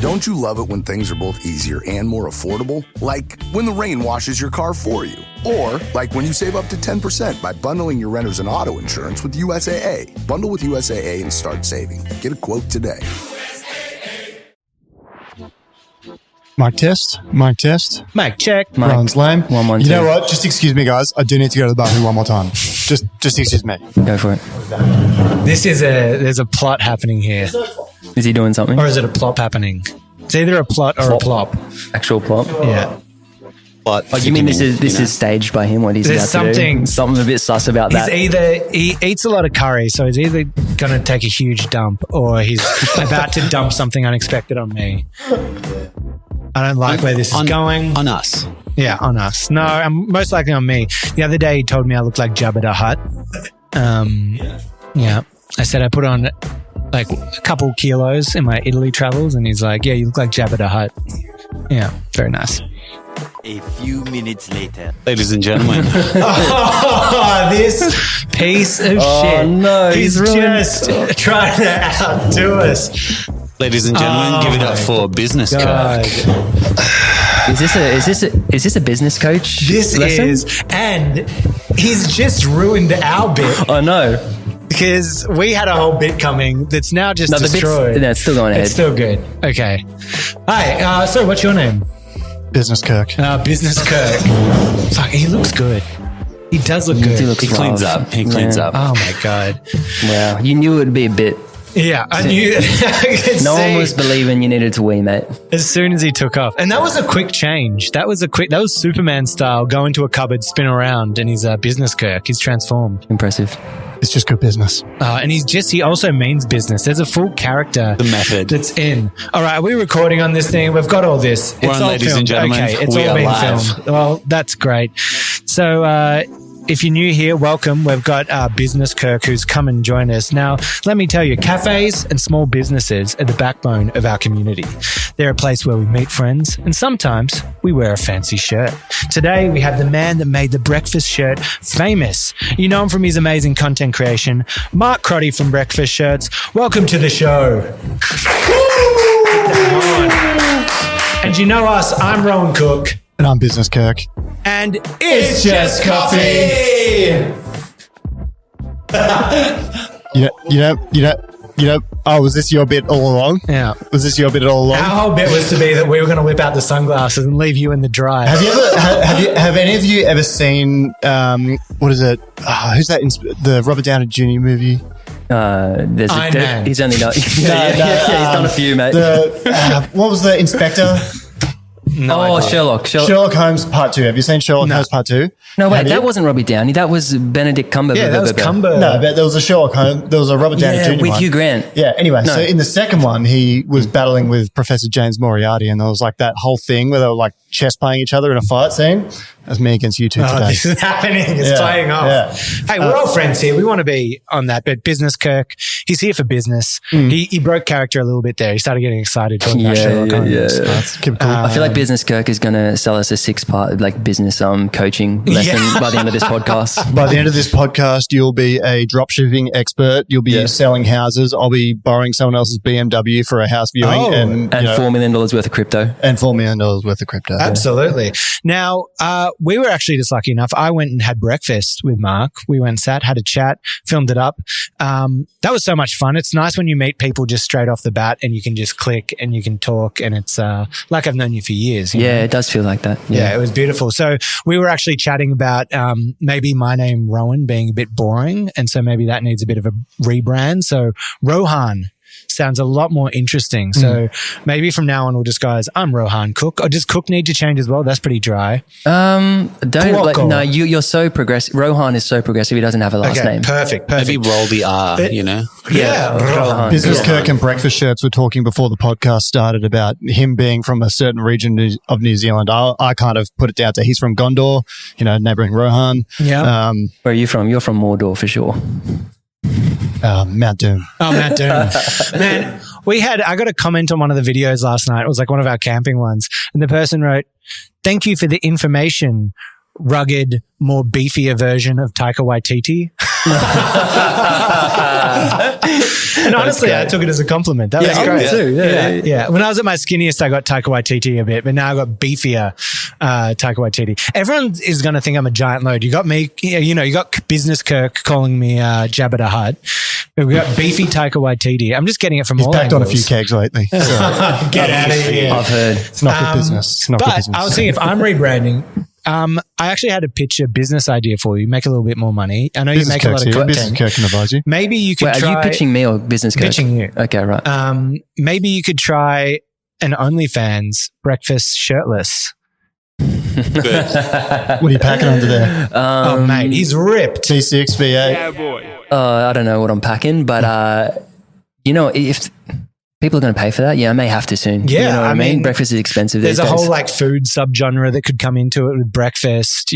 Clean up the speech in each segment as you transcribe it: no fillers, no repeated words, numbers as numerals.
Don't you love it when things are both easier and more affordable? Like when the rain washes your car for you. Or like when you save up to 10% by bundling your renters and auto insurance with USAA. Bundle with USAA and start saving. Get a quote today. Mic test. Mic check. Ron's lame. 1, 1, 2. You know what? Just excuse me, guys. I do need to go to the bathroom one more time. Just excuse me. Go for it. There's a plot happening here. Is he doing something? Or is it a plop happening? It's either a plot or a plop. Actual plot? Yeah. But Oh, you mean this is staged by him? What he's There's about to something- do? Something a bit sus about that. He eats a lot of curry, so he's either going to take a huge dump or he's about to dump something unexpected on me. I don't like where this is going. On us. Yeah, on us. No, I'm most likely on me. The other day he told me I look like Jabba the Hutt. Yeah. I said I put on like a couple kilos in my Italy travels, and he's like, yeah, you look like Jabba the Hutt. Yeah, very nice. A few minutes later. Ladies and gentlemen. Oh, this piece of shit. No, he's just trying to outdo us. Ladies and gentlemen, give it up for Business Kirk. Is this a business coach? This lesson? is, and he's just ruined our bit. Oh no. Because we had a whole bit coming that's now just destroyed. No, it's still going ahead. It's still good. Okay. Hi. So what's your name? Business Kirk. Business Kirk. Fuck, he looks good. He does look good. He cleans up. He cleans up. Oh my God. Wow. You knew it would be a bit. Yeah, I knew. I could No see one was believing you needed to wee, mate. as soon as he took off. And that was a quick change. That was Superman style. Go into a cupboard, spin around, and he's Business Kirk. He's transformed. Impressive. It's just good business. And he also means business. There's a full character. The method. That's in. All right, are we recording on this thing? We've got all this. We're It's on, all ladies filmed. and gentlemen. Okay, it's We all are been live. filmed. Well, that's great. So, if you're new here, welcome. We've got Business Kirk who's come and joined us. Now, let me tell you, cafes and small businesses are the backbone of our community. They're a place where we meet friends and sometimes we wear a fancy shirt. Today, we have the man that made the breakfast shirt famous. You know him from his amazing content creation, Mark Crotti from Breakfast Shirts. Welcome to the show. And you know us, I'm Rowan Cook. And I'm Business Kirk. And it's just coffee. You know. Oh, was this your bit all along? Yeah. Was this your bit all along? Our whole bit was to be that we were going to whip out the sunglasses and leave you in the dry. Have any of you ever seen what is it? Who's that? The Robert Downey Jr. movie? There's Iron Man. He's only done. He's done a few, mate. What was the Inspector? No, Sherlock. Sherlock Holmes Part 2. Have you seen Sherlock Holmes Part 2? No, wait, that wasn't Robbie Downey. That was Benedict Cumberbatch. Yeah, that was Cumber. No, but there was a Sherlock Holmes. There was a Robert Downey Jr. with one. Hugh Grant. Yeah. Anyway, No. so in the second one, he was battling with Professor James Moriarty, and there was like that whole thing where they were like chess playing each other in a fight scene. That's me against you two today. This is happening. It's playing off. Yeah. Hey, we're all friends here. We want to be on that. But Business Kirk, he's here for business. He broke character a little bit there. He started getting excited talking about Sherlock Holmes. Let's keep it cool. I feel like Business Kirk is going to sell us a 6-part like business coaching lesson by the end of this podcast. By the end of this podcast, you'll be a dropshipping expert. You'll be selling houses. I'll be borrowing someone else's BMW for a house viewing and you know, $4 million worth of crypto. and $4 million worth of crypto. Absolutely. Now, we were actually just lucky enough. I went and had breakfast with Mark. We went and sat, had a chat, filmed it up. That was so much fun. It's nice when you meet people just straight off the bat and you can just click and you can talk and it's like I've known you for years. You know? It does feel like that. Yeah, it was beautiful. So we were actually chatting about maybe my name, Rowan, being a bit boring. And so maybe that needs a bit of a rebrand. So Rohan sounds a lot more interesting. So maybe from now on we'll just go as I'm Rohan Cook. Or does Cook need to change as well? That's pretty dry. You're so progressive. Rohan is so progressive. He doesn't have a last name. Perfect. Maybe roll the R, you know? Yeah. Business Kirk and Breakfast Shirts were talking before the podcast started about him being from a certain region of New Zealand. I kind of put it down to he's from Gondor, you know, neighbouring Rohan. Yeah. Where are you from? You're from Mordor for sure. Mount Doom. Oh, Mount Doom. Man, I got a comment on one of the videos last night. It was like one of our camping ones. And the person wrote, "Thank you for the information. rugged, more beefier version of Taika Waititi. And honestly, I took it as a compliment. That was great. Too. Yeah. When I was at my skinniest, I got Taika Waititi a bit, but now I got beefier Taika Waititi. Everyone is going to think I'm a giant load. You got me, you got Business Kirk calling me Jabba the Hutt. We got beefy Taika Waititi. I'm just getting it from all backed angles. on a few kegs lately. So Get out of here. I've heard. it's not good business. It's not good But business. I was thinking if I'm rebranding, I actually had a pitcher business idea for you. Make a little bit more money. I know you Business make a lot of Kirk's here. content. Business Kirk can advise you. Maybe you could Wait, try. are you pitching me or Business Kirk? Pitching you. Okay, right. Maybe you could try an OnlyFans breakfast shirtless. What are you packing under there? Oh, mate, he's ripped. T6, V8. I don't know what I'm packing, but if people are going to pay for that, I may have to soon. Yeah, you know what I I mean? mean, Breakfast is expensive. There's these a days. whole like food subgenre that could come into it with breakfast,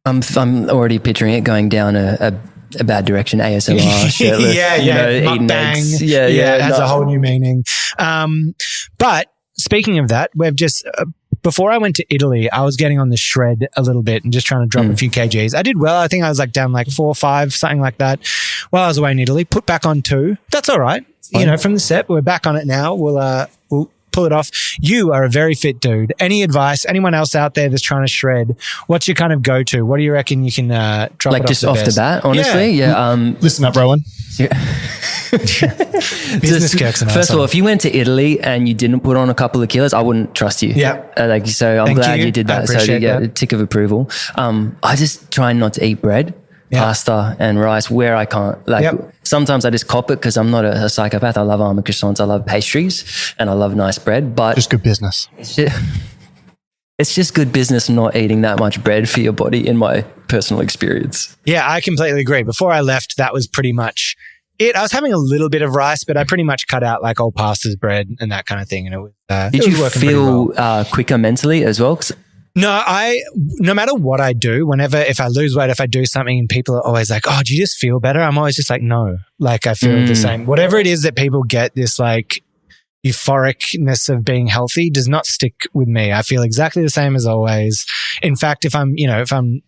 I'm already picturing it going down a bad direction. ASMR, shirtless, eating eggs. Mukbang. It has a whole new meaning. But speaking of that, we've just before I went to Italy, I was getting on the shred a little bit and just trying to drop a few kgs. I did well. I think I was like down like 4 or 5, something like that. While I was away in Italy, put back on 2. That's all right. From the set, we're back on it now. We'll pull it off. You are a very fit dude. Any advice? Anyone else out there that's trying to shred? What's your kind of go-to? What do you reckon you can drop? Like it just off off the bat, honestly, yeah. Listen up, Rowan. Business Kirk's an First of asshole. all, if you went to Italy and you didn't put on a couple of kilos, I wouldn't trust you. Yeah. So I'm Thank glad you. you did I that. So appreciate you get that. a tick of approval. I just try not to eat bread, pasta and rice where I can't. Sometimes I just cop it because I'm not a psychopath. I love almond croissants. I love pastries and I love nice bread, but Just good business. it's just good business not eating that much bread for your body in my personal experience. Yeah, I completely agree. Before I left, that was pretty much it. I was having a little bit of rice, but I pretty much cut out like old pastas bread and that kind of thing. And it was, Did it was you working pretty feel well. quicker mentally as well? 'Cause No matter what I do, if I lose weight, if I do something and people are always like, oh, do you just feel better? I'm always just like, no, like I feel the same. Whatever it is that people get this like euphoricness of being healthy does not stick with me. I feel exactly the same as always. In fact, if I'm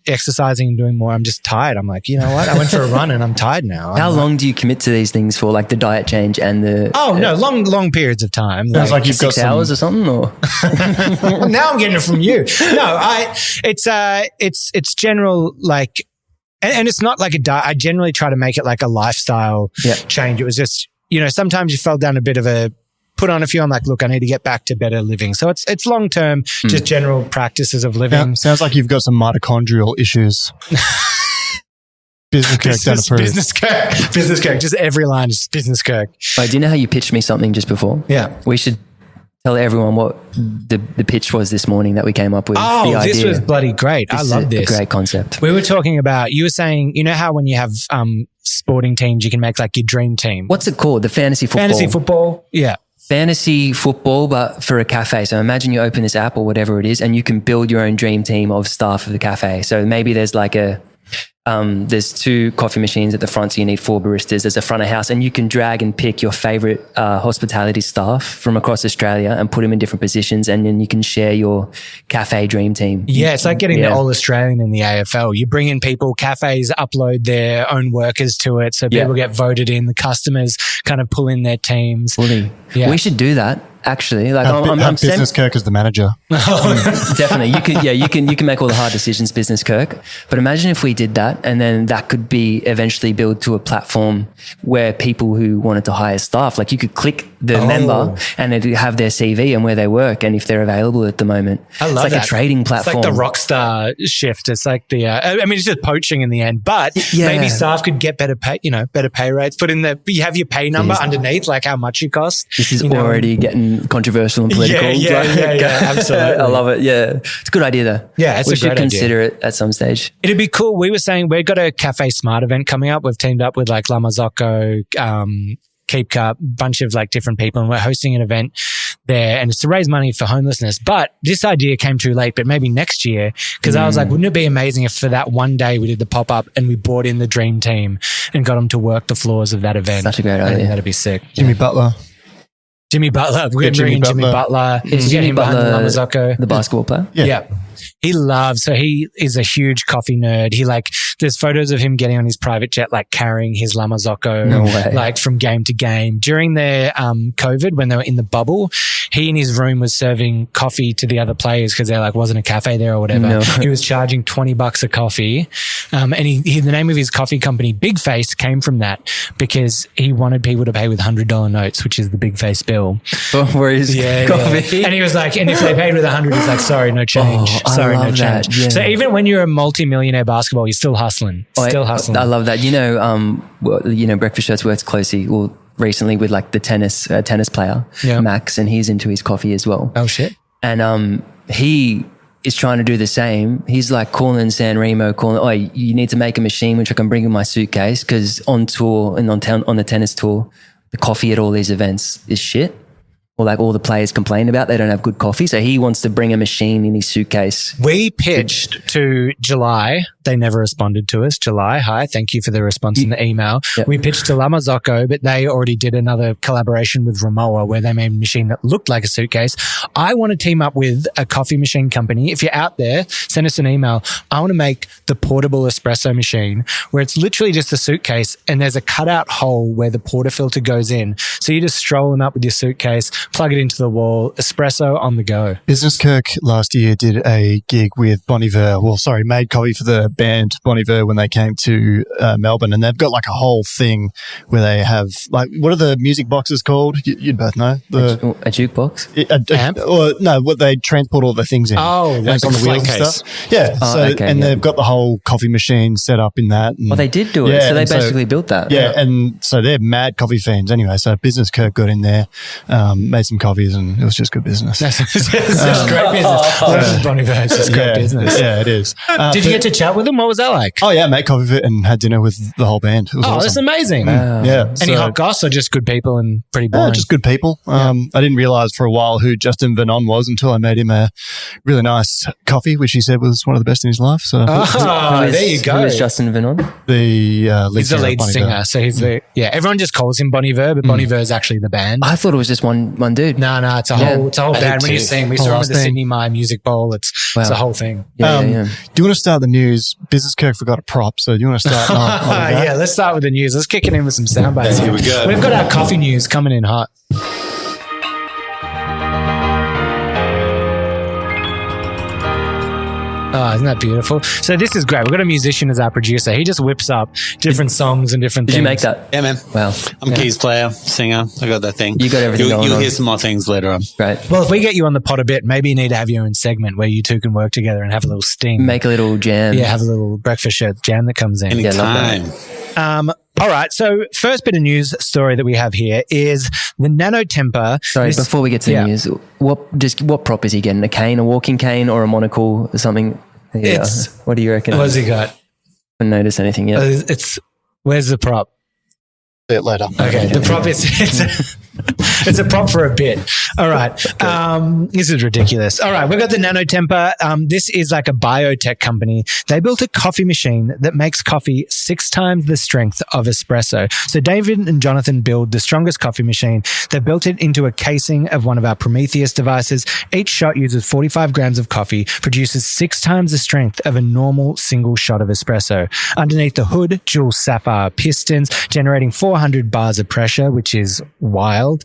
exercising and doing more, I'm just tired. I'm like, you know what? I went for a run and I'm tired now. How long do you commit to these things for, like the diet change and the? Oh no, long periods of time. Sounds like you've got 6 hours or something, or Well, now I'm getting it from you. No, it's general like, and it's not like a diet. I generally try to make it like a lifestyle change. It was just, sometimes you fell down a bit of a, put on a few. I'm like, look, I need to get back to better living. So it's long term, just general practices of living. Yeah, sounds like you've got some mitochondrial issues. Business Kirk don't approve. Business Kirk. Just every line is Business Kirk. Wait, do you know how you pitched me something just before? Yeah. We should tell everyone what the pitch was this morning that we came up with. Oh, the this idea. was bloody great. I love A this. great concept. We were talking about, you were saying, how when you have sporting teams, you can make like your dream team. What's it called? The fantasy football. Fantasy football? Yeah. Fantasy football, but for a cafe. So imagine you open this app or whatever it is, and you can build your own dream team of staff of the cafe. So maybe there's like there's 2 coffee machines at the front, so you need 4 baristas. There's a front of house, and you can drag and pick your favorite hospitality staff from across Australia and put them in different positions, and then you can share your cafe dream team. Yeah, it's like getting the All Australian in the AFL. You bring in people, cafes upload their own workers to it, so people get voted in. The customers kind of pull in their teams. Fully. Yeah. We should do that. Actually, like I'm Business Kirk as the manager. Definitely, you can make all the hard decisions, Business Kirk. But imagine if we did that, and then that could be eventually built to a platform where people who wanted to hire staff, like you could click the member and it'd have their CV and where they work and if they're available at the moment. I love it's like that. a trading platform. It's like the Rockstar shift. It's like the, it's just poaching in the end, but maybe staff could get better pay, better pay rates. Put in you have your pay number underneath, like how much it costs. This is already getting controversial and political. Yeah, absolutely. I love it. Yeah. It's a good idea though. Yeah, it's we a should great consider it at some stage. It'd be cool. We were saying we've got a Cafe Smart event coming up. We've teamed up with like La Mazzocco, Keep Cup, bunch of like different people, and we're hosting an event there, and it's to raise money for homelessness. But this idea came too late, but maybe next year, because I was like, wouldn't it be amazing if for that one day we did the pop-up and we brought in the dream team and got them to work the floors of that event? Such a great I think idea. that'd be sick. Jimmy Butler. We're going to bring in Jimmy Butler. Is Get Jimmy him behind Butler the La Mazzocco. the basketball player? Yeah. He is a huge coffee nerd. There's photos of him getting on his private jet, like carrying his Lamazocco, No way. like from game to game. During their COVID, when they were in the bubble, he in his room was serving coffee to the other players because there wasn't a cafe there or whatever. No. He was charging $20 a coffee. And the name of his coffee company, Big Face, came from that because he wanted people to pay with $100 notes, which is the Big Face bill. For his coffee. Yeah. And he was like, and if they paid with 100, he's like, sorry, no change. Sorry, no change. Yeah. So even when you're a multi-millionaire basketball, you're still hustling. I love that. Breakfast Shirts works closely, recently with like the tennis player, Max, and he's into his coffee as well. Oh shit. And he is trying to do the same. He's like calling San Remo, you need to make a machine which I can bring in my suitcase, because on tour and on the tennis tour, the coffee at all these events is shit. Or like all the players complain about they don't have good coffee. So he wants to bring a machine in his suitcase. We pitched to July. They never responded to us. July, hi, thank you for the response in the email. Yep. We pitched to Lamazocco, but they already did another collaboration with Ramoa where they made a machine that looked like a suitcase. I want to team up with a coffee machine company. If you're out there, send us an email. I want to make the portable espresso machine where it's literally just a suitcase and there's a cutout hole where the portafilter goes in. So you're just strolling up with your suitcase, plug it into the wall, espresso on the go. Business Kirk last year did a gig with Bon Iver. Made coffee for the band Bon Iver when they came to Melbourne, and they've got like a whole thing where they have like, what are the music boxes called? You'd both know. A jukebox? Amp? Or no, what they transport all the things in. Oh, like on the wheels and stuff. Yeah. They've got the whole coffee machine set up in that. And, they did do it. Yeah, so they basically built that. Yeah, and so they're mad coffee fiends anyway. So Business Kirk got in there, made some coffees, and it was just good business. It's just great business. Bon Iver, it's just great business. Yeah, it is. Did you get to chat with them? What was that like? Oh yeah, made coffee with it and had dinner with the whole band. It was awesome. That's amazing. Yeah. Any hot goss or just good people and pretty boring? Just good people. I didn't realize for a while who Justin Vernon was until I made him a really nice coffee, which he said was one of the best in his life. So there you go. Who is Justin Vernon? He's the lead singer. So he's everyone just calls him Bon Iver, but Bon Iver is actually the band. I thought it was just one dude. No, it's a whole band. When you sing, we saw him at the Sydney My Music Bowl. It's a whole thing. Do you want to start the news? Business Kirk forgot a prop, so do you want to start? Yeah, let's start with the news. Let's kick it in with some sound bites. Here we go. We've got our coffee news coming in hot. Oh, isn't that beautiful? So this is great. We've got a musician as our producer. He just whips up different songs and different things. Did you make that? Yeah, man. Wow. I'm keys player, singer. I got that thing. You got everything going You'll on. hear some more things later on. Right. Well, if we get you on the pod a bit, maybe you need to have your own segment where you two can work together and have a little sting. Make a little jam. Yeah, have a little breakfast shirt jam that comes in. Anytime. All right. So first bit of news story that we have here is the NanoTemper. Sorry, before we get to the news, what prop is he getting? A cane, a walking cane, or a monocle or something? Yeah. What do you reckon? What's he got? I haven't noticed anything yet. Where's the prop? Bit later. Okay, the prop is it's a prop for a bit. All right, this is ridiculous. All right, we've got the NanoTemper. This is like a biotech company. They built a coffee machine that makes coffee 6 times the strength of espresso. So David and Jonathan build the strongest coffee machine. They built it into a casing of one of our Prometheus devices. Each shot uses 45 grams of coffee, produces 6 times the strength of a normal single shot of espresso. Underneath the hood, dual sapphire pistons, generating 400 bars of pressure, which is wild,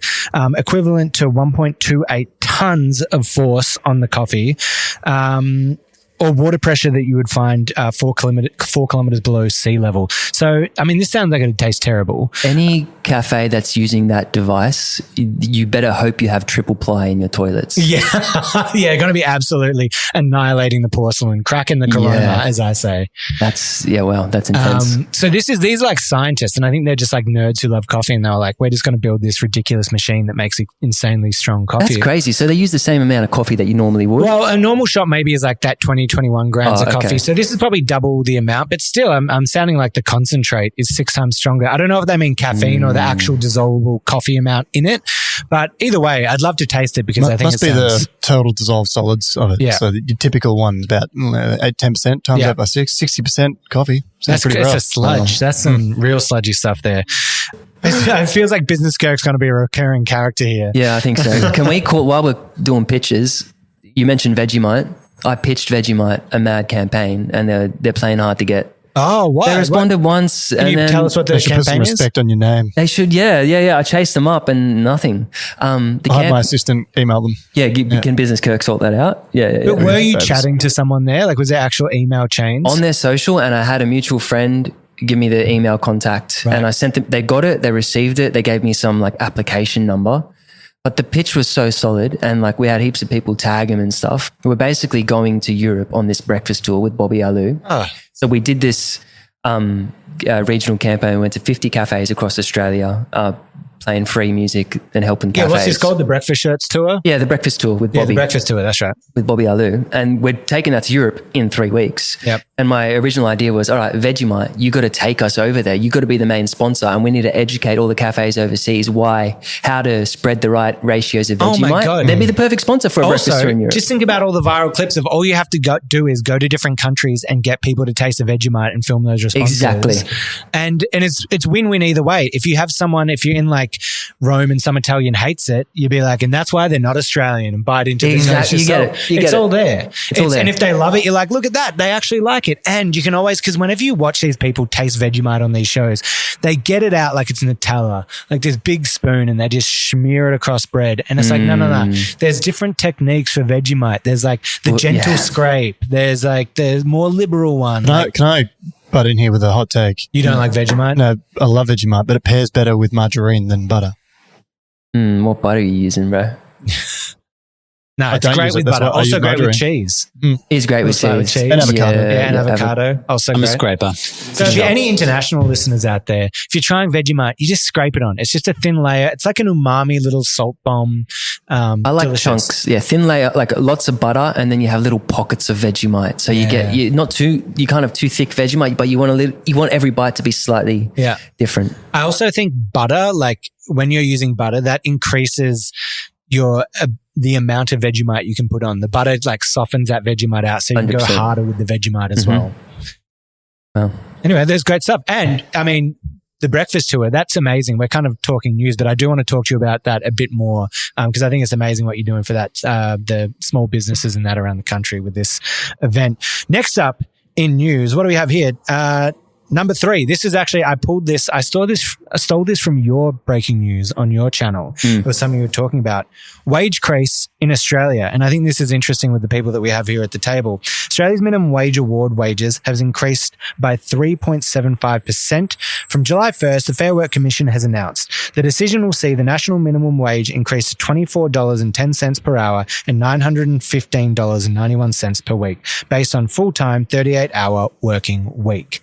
equivalent to 1.28 tons of force on the coffee, or water pressure that you would find 4 kilometers below sea level. So, I mean, this sounds like it tastes terrible. Any cafe that's using that device, you better hope you have triple ply in your toilets. Yeah. Going to be absolutely annihilating the porcelain, cracking the Corona, as I say. That's intense. So these are like scientists, and I think they're just like nerds who love coffee, and they were like, we're just going to build this ridiculous machine that makes insanely strong coffee. That's crazy. So they use the same amount of coffee that you normally would? Well, a normal shot maybe is like that 21 grams of coffee. Okay. So this is probably double the amount, but still I'm sounding like the concentrate is 6 times stronger. I don't know if they mean caffeine or the actual dissolvable coffee amount in it, but either way, I'd love to taste it because I think must be the total dissolved solids of it. Yeah. So your typical one is about 8-10% times that by 60% coffee. That's a sludge. That's some real sludgy stuff there. It feels like Business Kirk's going to be a recurring character here. Yeah, I think so. Can we call, while we're doing pitches, you mentioned Vegemite. I pitched Vegemite a mad campaign, and they're playing hard to get. Oh, what? They responded once. Can you tell us what the They should put some campaign is? respect on your name. They should, yeah. I chased them up and nothing. I had my assistant email them. Can Business Kirk sort that out? Yeah. But were you Thanks. chatting to someone there? Like, was there actual email chains? On their social, and I had a mutual friend give me the email contact, and I sent them. They got it, they received it, they gave me some like application number. But the pitch was so solid, and like we had heaps of people tag him and stuff. We were basically going to Europe on this breakfast tour with Bobby Alou. So we did this regional campaign. We went to 50 cafes across Australia, playing free music and helping cafes. What's this called? The Breakfast Shirts Tour? Yeah, the breakfast tour with Yeah, Bobby. the Breakfast Tour, that's right. With Bobby Alou. And we're taking that to Europe in 3 weeks. Yep. And my original idea was, all right, Vegemite, you got to take us over there. You got to be the main sponsor, and we need to educate all the cafes overseas how to spread the right ratios of Vegemite. Oh my God. They'd be the perfect sponsor for a breakfast tour in Europe. Just think about all the viral clips of all you have to do is go to different countries and get people to taste a Vegemite and film those responses. Exactly. And it's win-win either way. If you have someone, if you're in like Rome and some Italian hates it, you'd be like, and that's why they're not Australian, and bite into this. Exactly. You get it. It's all there. It's all there. And if they love it, you're like, look at that. They actually like it. And you can always, because whenever you watch these people taste Vegemite on these shows, they get it out like it's Nutella, like this big spoon, and they just smear it across bread. And it's like, no. There's different techniques for Vegemite. There's like the gentle scrape. There's more liberal one. Can I butt in here with a hot take? You don't like Vegemite? No, I love Vegemite, but it pairs better with margarine than butter. What butter are you using, bro? No, it's great with butter. Also great with cheese. It's great with cheese. And avocado. Yeah, and avocado. Also I'm great. a scraper. So if you're any international listeners out there, if you're trying Vegemite, you just scrape it on. It's just a thin layer. It's like an umami little salt bomb. I like delicious. chunks. Yeah, thin layer, like lots of butter, and then you have little pockets of Vegemite. So you get you kind of too thick Vegemite, but you want every bite to be slightly different. I also think butter, like when you're using butter, that increases the amount of Vegemite you can put on. The butter like softens that Vegemite out, so you can go 100%. harder with the Vegemite as well. Wow. Anyway, there's great stuff. And I mean, the breakfast tour, that's amazing. We're kind of talking news, but I do want to talk to you about that a bit more because I think it's amazing what you're doing for that, the small businesses and that around the country with this event. Next up in news, what do we have here? Number 3, this is actually, I stole this from your breaking news on your channel. It was something you were talking about. Wage crease in Australia. And I think this is interesting with the people that we have here at the table. Australia's minimum wage award wages has increased by 3.75%. From July 1st, the Fair Work Commission has announced the decision will see the national minimum wage increase to $24.10 per hour and $915.91 per week, based on full-time 38-hour working week.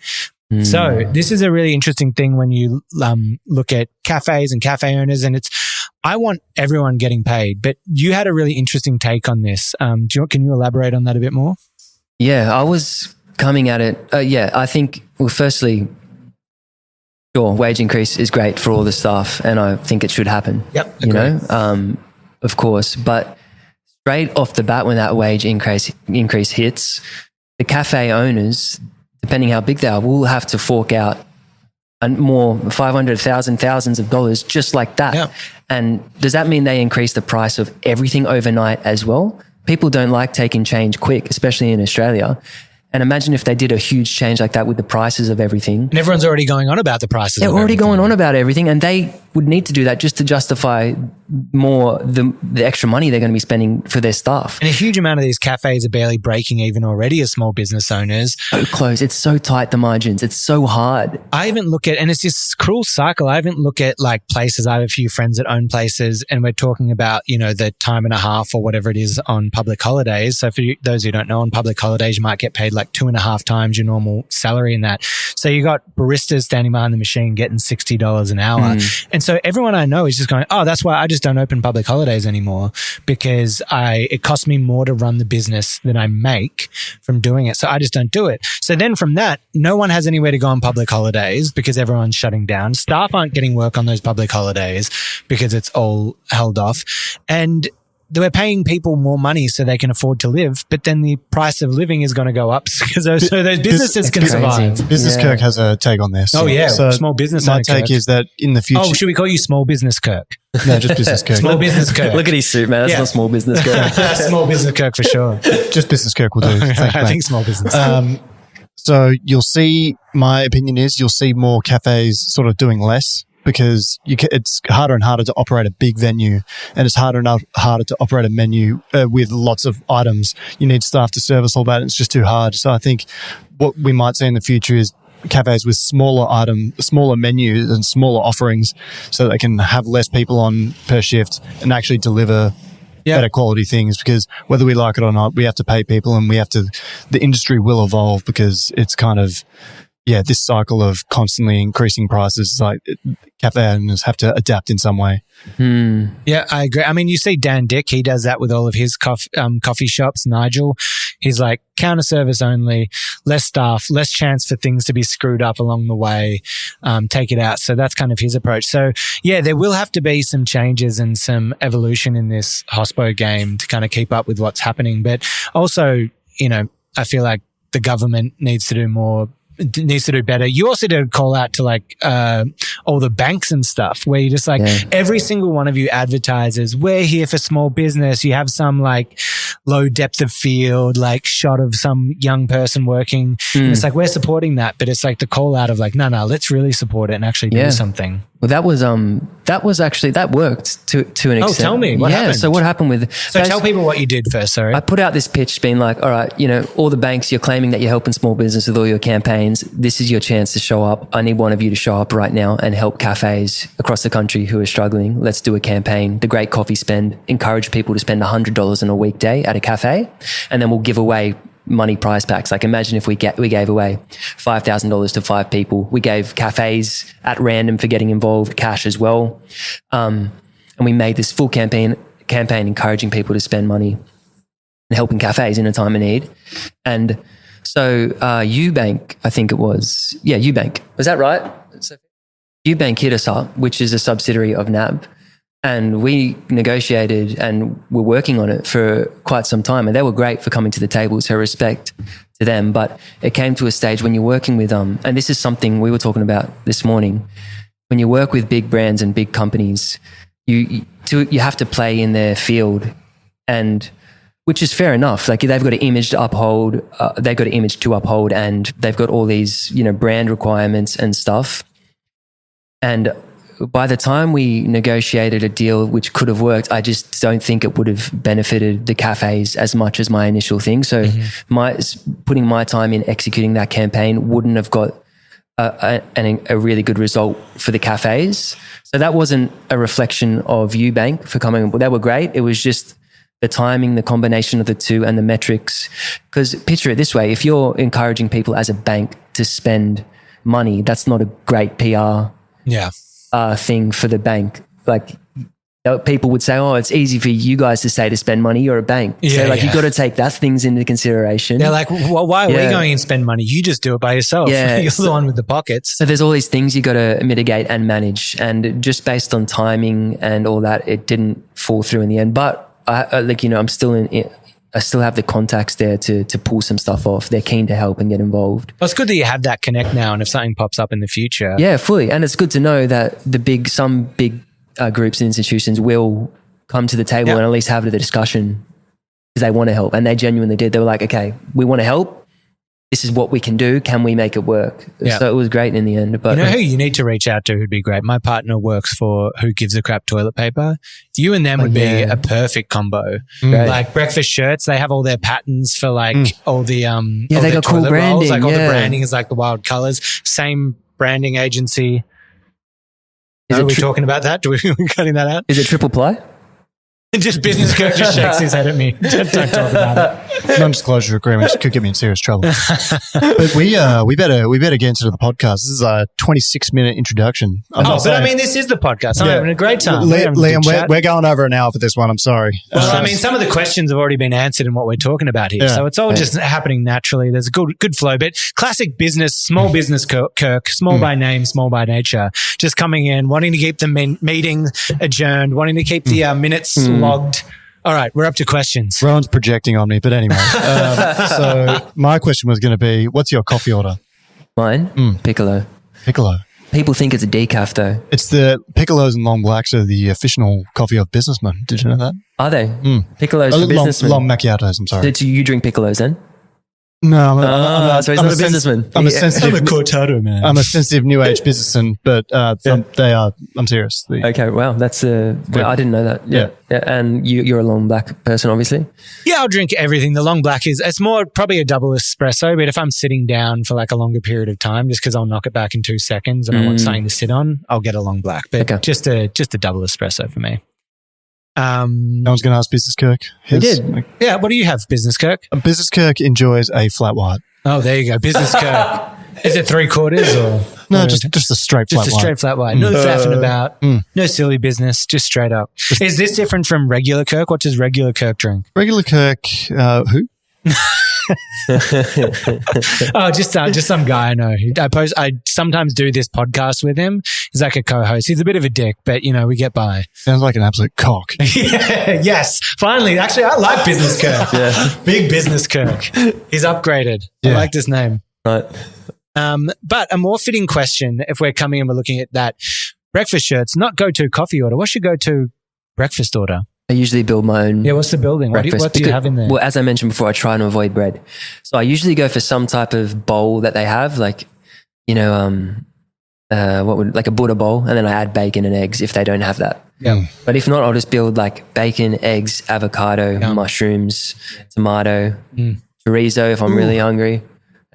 So this is a really interesting thing when you look at cafes and cafe owners, and I want everyone getting paid, but you had a really interesting take on this. Can you elaborate on that a bit more? Yeah, I was coming at it. I think, well, firstly, sure, wage increase is great for all the staff, and I think it should happen. Yep, you know, of course. But straight off the bat, when that wage increase hits, the cafe owners, depending how big they are, will have to fork out more thousands of dollars just like that. Yeah. And does that mean they increase the price of everything overnight as well? People don't like taking change quick, especially in Australia. And imagine if they did a huge change like that with the prices of everything. And everyone's already going on about the prices. They're already going on about everything, and they would need to do that just to justify more the extra money they're going to be spending for their staff. And a huge amount of these cafes are barely breaking even already as small business owners. So close. It's so tight, the margins. It's so hard. I even look at, and it's this cruel cycle. I even look at like places. I have a few friends that own places, and we're talking about, the time and a half or whatever it is on public holidays. So for those who don't know, on public holidays, you might get paid like 2.5 times your normal salary in that. So you got baristas standing behind the machine getting $60 an hour. And so everyone I know is just going, oh, that's why I just don't open public holidays anymore, because it costs me more to run the business than I make from doing it. So I just don't do it. So then from that, no one has anywhere to go on public holidays because everyone's shutting down. Staff aren't getting work on those public holidays because it's all held off. And we're paying people more money so they can afford to live, but then the price of living is going to go up so those businesses can survive. Business Kirk has a take on this. Oh yeah, so small business. My take is that in the future. Oh, should we call you Small Business Kirk? No, just Business Kirk. Small Business Kirk. Look at his suit, man. That's not Small Business Kirk. Small Business Kirk for sure. Just Business Kirk will do. I think small business. So you'll see, my opinion is you'll see more cafes sort of doing less because it's harder and harder to operate a big venue, and it's harder and harder to operate a menu with lots of items. You need staff to service all that, and it's just too hard. So I think what we might see in the future is cafes with smaller menus and smaller offerings so they can have less people on per shift and actually deliver better quality things, because whether we like it or not, we have to pay people, and the industry will evolve because it's kind of, this cycle of constantly increasing prices. Like cafe owners have to adapt in some way. Yeah, I agree. I mean, you see Dan Dick, he does that with all of his coffee shops. Nigel, he's like counter service only, less staff, less chance for things to be screwed up along the way, take it out. So that's kind of his approach. So yeah, there will have to be some changes and some evolution in this hospo game to kind of keep up with what's happening. But also, I feel like the government needs to do better. You also did a call out to like all the banks and stuff where you just every single one of you advertises, we're here for small business. You have some like low depth of field, like shot of some young person working. And it's like, we're supporting that, but it's like the call out of like, no, let's really support it and actually do something. Well, that worked to an extent. Oh, tell me what happened. So what happened with? So tell people what you did first. Sorry, I put out this pitch, being like, all right, all the banks, you're claiming that you're helping small business with all your campaigns. This is your chance to show up. I need one of you to show up right now and help cafes across the country who are struggling. Let's do a campaign. The Great Coffee Spend. Encourage people to spend $100 in a weekday at a cafe, and then we'll give away money prize packs. Like imagine if we gave away $5,000 to 5 people. We gave cafes at random for getting involved cash as well. And we made this full campaign encouraging people to spend money and helping cafes in a time of need. And so Ubank, I think it was. Yeah, Ubank. Was that right? Ubank hit us up, which is a subsidiary of NAB. And we negotiated and were working on it for quite some time. And they were great for coming to the table, so respect to them. But it came to a stage when you're working with and this is something we were talking about this morning. When you work with big brands and big companies, you have to play in their field, and which is fair enough. Like they've got an image to uphold, and they've got all these, brand requirements and stuff. And by the time we negotiated a deal which could have worked, I just don't think it would have benefited the cafes as much as my initial thing. So putting my time in executing that campaign wouldn't have got a really good result for the cafes. So that wasn't a reflection of Ubank for coming. They were great. It was just the timing, the combination of the two, and the metrics. Because picture it this way, if you're encouraging people as a bank to spend money, that's not a great PR thing for the bank. Like people would say, oh, it's easy for you guys to say to spend money, you're a bank. So you've got to take that things into consideration. They're like, well, why are we going and spend money? You just do it by yourself. You're the one with the pockets. So there's all these things you got to mitigate and manage. And just based on timing and all that, it didn't fall through in the end. But I'm still I still have the contacts there to pull some stuff off. They're keen to help and get involved. Well, it's good that you have that connect now, and if something pops up in the future. Yeah, fully. And it's good to know that some big groups and institutions will come to the table and at least have the discussion because they want to help. And they genuinely did. They were like, okay, we want to help. This is what we can do. Can we make it work? Yeah. So it was great in the end. But you know who you need to reach out to who'd be great? My partner works for Who Gives a Crap Toilet Paper. You and them would be a perfect combo. Like breakfast shirts, they have all their patterns for like all the they got cool branding. Rolls. Like all the branding is like the wild colors. Same branding agency. Are we talking about that? Are we cutting that out? Is it triple ply? Just Business Kirk just shakes his head at me. Don't talk about it. Non-disclosure agreements could get me in serious trouble. But we better get into the podcast. This is a 26-minute introduction. This is the podcast. I'm having a great time. Liam, we're going over an hour for this one. I'm sorry. Well, some of the questions have already been answered in what we're talking about here. So it's all just happening naturally. There's a good flow. But classic business, small business Kirk, small by name, small by nature, just coming in, wanting to keep the meeting adjourned, wanting to keep the minutes logged All right, we're up to questions. Rowan's projecting on me, but anyway. So my question was going to be, what's your coffee order? Mine? Piccolo. Piccolo. People think it's a decaf though. It's the Piccolos and long blacks are the official coffee of businessmen. Did you know that? Are they? Piccolos for businessmen. Long macchiatos, I'm sorry. Do you drink piccolos then? No, so he's not a businessman. I'm a sensitive. I'm a cortado, man. I'm a sensitive new age businessman, but they are. I'm serious. Okay, wow, that's I didn't know that. Yeah. And you're a long black person, obviously. Yeah, I'll drink everything. The long black it's more probably a double espresso, but if I'm sitting down for like a longer period of time, just because I'll knock it back in 2 seconds and I want something to sit on, I'll get a long black. But just a double espresso for me. I was going to ask Business Kirk. You did. Yeah, what do you have, Business Kirk? Business Kirk enjoys a flat white. Oh, there you go. Business Kirk. Is it 3/4 or? No, just a straight flat white. Just a straight flat white. No faffing about. No silly business. Just straight up. Is this different from regular Kirk? What does regular Kirk drink? Regular Kirk, who? Oh, just some guy I know. I sometimes do this podcast with him. He's like a co-host. He's a bit of a dick, but we get by. Sounds like an absolute cock. Yes, finally. Actually, I like Business Kirk. Big Business Kirk. He's upgraded. I like this name. Right. But a more fitting question, if we're coming and we're looking at that, breakfast shirts, not go-to coffee order. What's your go-to breakfast order? I usually build my own. Yeah, what's the building? What do you have in there? Well, as I mentioned before, I try to avoid bread. So I usually go for some type of bowl that they have, like, like a Buddha bowl, and then I add bacon and eggs if they don't have that. Yeah. But if not, I'll just build like bacon, eggs, avocado, mushrooms, tomato, chorizo if I'm really hungry,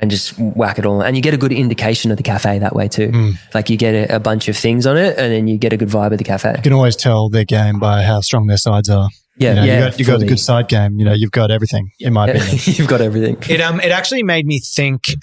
and just whack it all. And you get a good indication of the cafe that way too. Like you get a bunch of things on it and then you get a good vibe of the cafe. You can always tell their game by how strong their sides are. Yeah, you got a good side game. You've got everything, in my opinion. You've got everything. It actually made me think,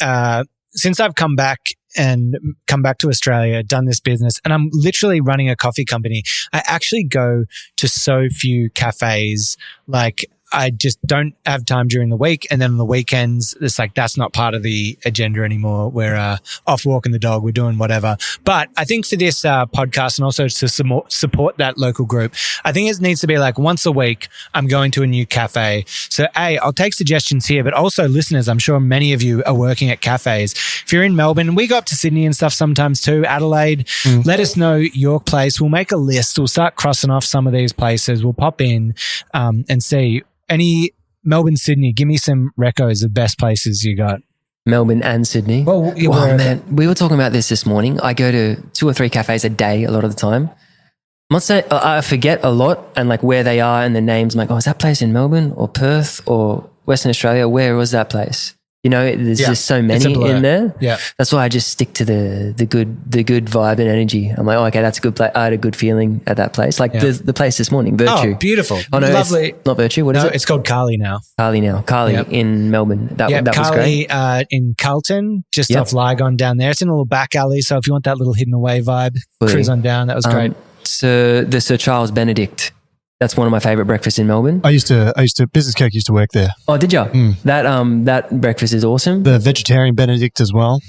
since I've come back to Australia, done this business, and I'm literally running a coffee company, I actually go to so few cafes. Like, I just don't have time during the week. And then on the weekends, it's like, that's not part of the agenda anymore. We're off walking the dog. We're doing whatever. But I think for this podcast and also to support that local group, I think it needs to be like once a week, I'm going to a new cafe. So I'll take suggestions here, but also listeners, I'm sure many of you are working at cafes. If you're in Melbourne, we go up to Sydney and stuff sometimes too, Adelaide, let us know your place. We'll make a list. We'll start crossing off some of these places. We'll pop in and see. Any Melbourne, Sydney, give me some recos of best places you got. Melbourne and Sydney. Well, man, we were talking about this morning. I go to 2 or 3 cafes a day a lot of the time. I'm not saying I forget a lot and like where they are and the names. I'm like, oh, is that place in Melbourne or Perth or Western Australia? Where was that place? There's just so many in there. Yeah. That's why I just stick to the good vibe and energy. I'm like, oh, okay, that's a good place. I had a good feeling at that place. Like the place this morning, Virtue. Oh, beautiful. Oh, no, lovely. It's not Virtue. What is it? It's called Carly now. Carly in Melbourne. That was great. In Carlton, just off Lygon down there. It's in a little back alley. So if you want that little hidden away vibe, cruise on down. That was great. So the Sir Charles Benedict. That's one of my favorite breakfasts in Melbourne. I used to, Business Kirk used to work there. Oh, did you? That breakfast is awesome. The vegetarian Benedict as well.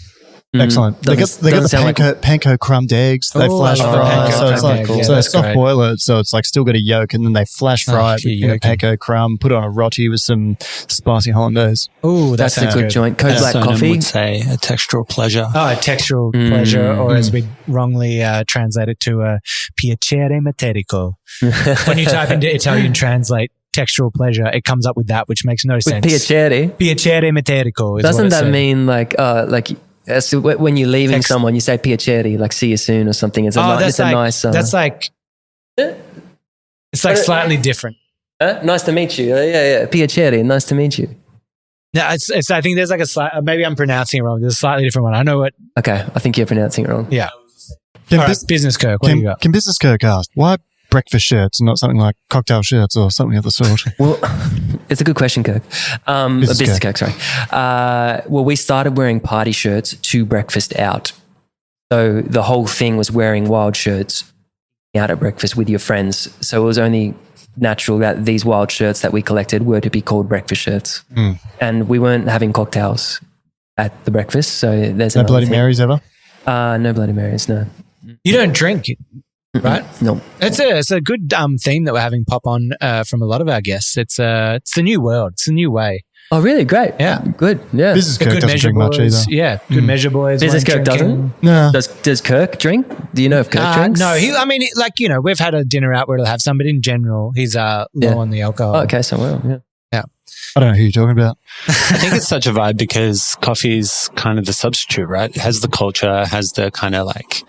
Excellent. They got the panko crumbed eggs. They flash fry. So it's like, so they soft boil it. So it's like still got a yolk and then they flash fry it in a panko crumb, put it on a roti with some spicy hollandaise. Oh, that's a good joint. Code black coffee. Would say a textural pleasure. Oh, a textural pleasure, or as we wrongly translate it to a piacere meterico. When you type into Italian translate textural pleasure, it comes up with that, which makes no sense. Piacere meterico. Doesn't that mean like so when you're leaving someone, you say piacere, like see you soon or something. It's a nice. That's like it's like slightly different. Nice to meet you. Yeah. Piacere, nice to meet you. No, it's. I think there's like a slight. Maybe I'm pronouncing it wrong. There's a slightly different one. I know what. Okay, I think you're pronouncing it wrong. Yeah. Business Kirk. What do you got? Can Business Kirk ask why breakfast shirts and not something like cocktail shirts or something of the sort? Well, it's a good question, Kirk. Business Kirk, sorry. Well, we started wearing party shirts to breakfast out. So the whole thing was wearing wild shirts out at breakfast with your friends. So it was only natural that these wild shirts that we collected were to be called breakfast shirts. And we weren't having cocktails at the breakfast. So there's no Bloody Marys ever? No Bloody Marys, no. You don't drink? right? No. It's a good theme that we're having pop on from a lot of our guests. It's the new world. It's the new way. Oh, really? Great. Yeah. Good. Yeah. Business Kirk doesn't drink much either. Yeah, good measure boys. Business won't Kirk drink doesn't? No. Does Kirk drink? Do you know if Kirk drinks? No, we've had a dinner out where he'll have some, but in general, he's low on the alcohol. Oh, okay, so well, yeah. I don't know who you're talking about. I think it's such a vibe because coffee is kind of the substitute, right? It has the culture, has the kind of like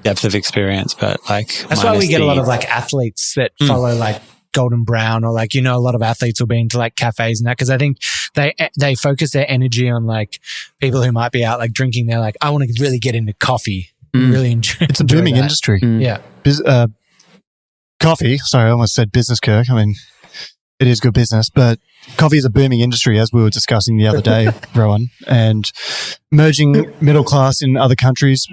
depth of experience, but like that's why we get a lot of like athletes that follow like Golden Brown or like, a lot of athletes will be into like cafes and that because I think they focus their energy on like people who might be out like drinking. They're like, I want to really get into coffee. Really enjoy. It's a booming industry. Yeah. Coffee. Sorry, I almost said Business Kirk. I mean, it is good business, but coffee is a booming industry, as we were discussing the other day, Rowan, and merging middle class in other countries,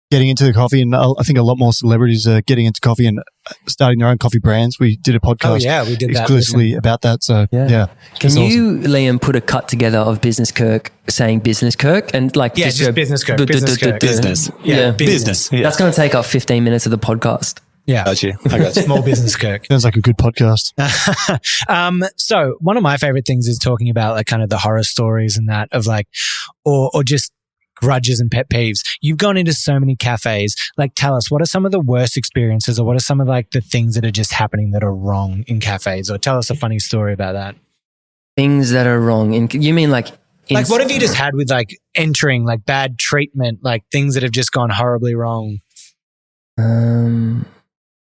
getting into the coffee. And I think a lot more celebrities are getting into coffee and starting their own coffee brands. We did a podcast we did exclusively about that. So, yeah. Can you, Liam, put a cut together of Business Kirk saying Business Kirk? And like, just Business Kirk. Business Kirk. business. Yeah. Business. Yeah. That's going to take up 15 minutes of the podcast. Yeah. Got you. I got you. Small Business Kirk. Sounds like a good podcast. So one of my favorite things is talking about like kind of the horror stories and that of like, or just grudges and pet peeves. You've gone into so many cafes. Like, tell us, what are some of the worst experiences or what are some of like the things that are just happening that are wrong in cafes? Or tell us a funny story about that. Things that are wrong. You mean like... Like, what have you just had with like entering, like bad treatment, like things that have just gone horribly wrong?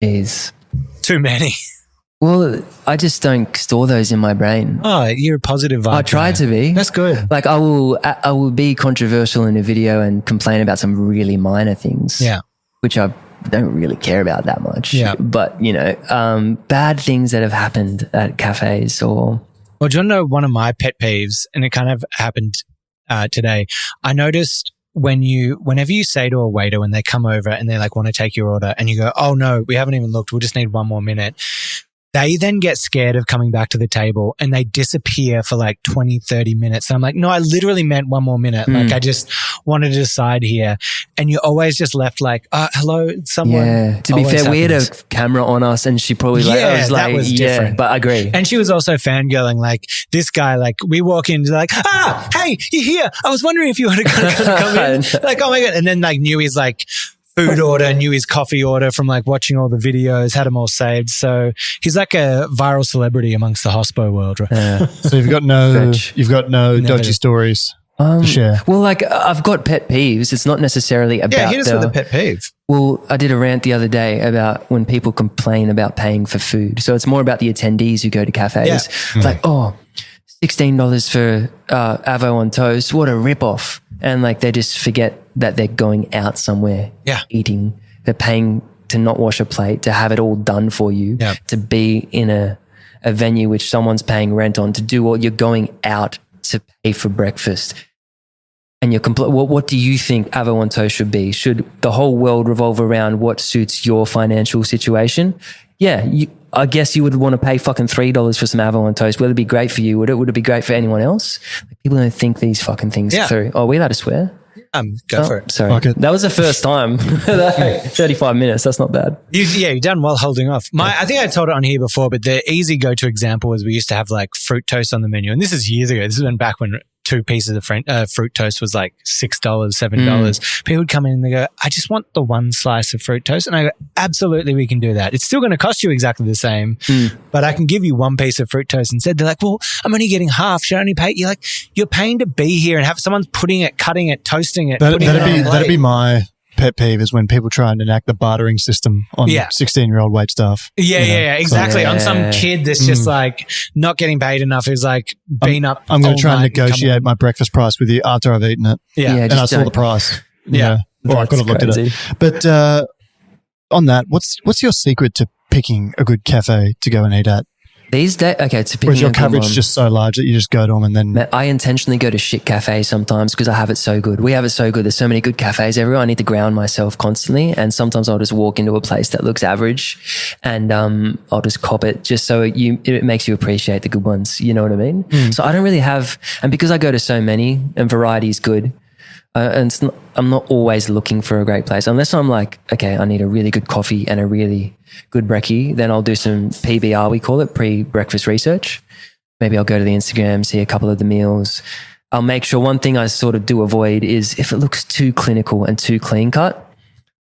Is too many. Well, I just don't store those in my brain. Oh, you're a positive vibe. I try to be. That's good. Like I will be controversial in a video and complain about some really minor things. Yeah. Which I don't really care about that much. Yeah. But bad things that have happened at cafes or. Well, do you want to know one of my pet peeves? And it kind of happened today. I noticed whenever you say to a waiter when they come over and they like want to take your order and you go, oh no, we haven't even looked. We'll just need one more minute. They then get scared of coming back to the table and they disappear for like 20, 30 minutes. And I'm like, no, I literally meant one more minute. Like I just wanted to decide here. And you're always just left like, hello, someone. Yeah. To be fair, we had a camera on us and she probably that was different. But I agree. And she was also fangirling like this guy, like we walk in like, hey, you're here. I was wondering if you want to come in. Like, oh my God. And then like knew his like food order, knew his coffee order from like watching all the videos, had them all saved. So he's like a viral celebrity amongst the hospo world, right? So you've got no dodgy stories to share. Well, like I've got pet peeves. It's not necessarily about. Yeah, hit us with a pet peeve. Well, I did a rant the other day about when people complain about paying for food. So it's more about the attendees who go to cafes. Yeah. It's like, $16 for avo on toast. What a ripoff. And like they just forget that they're going out somewhere eating. They're paying to not wash a plate, to have it all done for you, to be in a venue which someone's paying rent on, to do what you're going out to pay for breakfast. And you're what do you think avo on toast should be? Should the whole world revolve around what suits your financial situation? Yeah, I guess you would want to pay fucking $3 for some avo on toast. Would it be great for you? Would it be great for anyone else? Like, people don't think these fucking things through. Oh, we allowed to swear? Go for it. Sorry. That was the first time. 35 minutes. That's not bad. You've done well holding off. I think I told it on here before, but the easy go-to example was we used to have like fruit toast on the menu. And this is years ago. This is back when 2 pieces of fruit toast was like $6, $7. People would come in and they go, I just want the one slice of fruit toast. And I go, absolutely, we can do that. It's still going to cost you exactly the same, but I can give you one piece of fruit toast instead. They're like, well, I'm only getting half. Should I only pay? You're like, you're paying to be here and have someone's putting it, cutting it, toasting it. That'd be my pet peeve is when people try and enact the bartering system on 16-year-old wait staff. Yeah, exactly. On some kid that's just like not getting paid enough who's like been up. I'm going to try and negotiate my breakfast price with you after I've eaten it. Yeah, and I saw the price. Yeah. Or I could have looked at it. But on that, what's your secret to picking a good cafe to go and eat at? These days, or is your coverage just so large that you just go to them and then... I intentionally go to shit cafes sometimes because I have it so good. We have it so good. There's so many good cafes everywhere. I need to ground myself constantly. And sometimes I'll just walk into a place that looks average and I'll just cop it just so it makes you appreciate the good ones. You know what I mean? So I don't really have... And because I go to so many and variety is good, And I'm not always looking for a great place. Unless I'm like, okay, I need a really good coffee and a really good brekkie, then I'll do some PBR, we call it, pre-breakfast research. Maybe I'll go to the Instagram, see a couple of the meals. I'll make sure one thing I sort of do avoid is if it looks too clinical and too clean cut.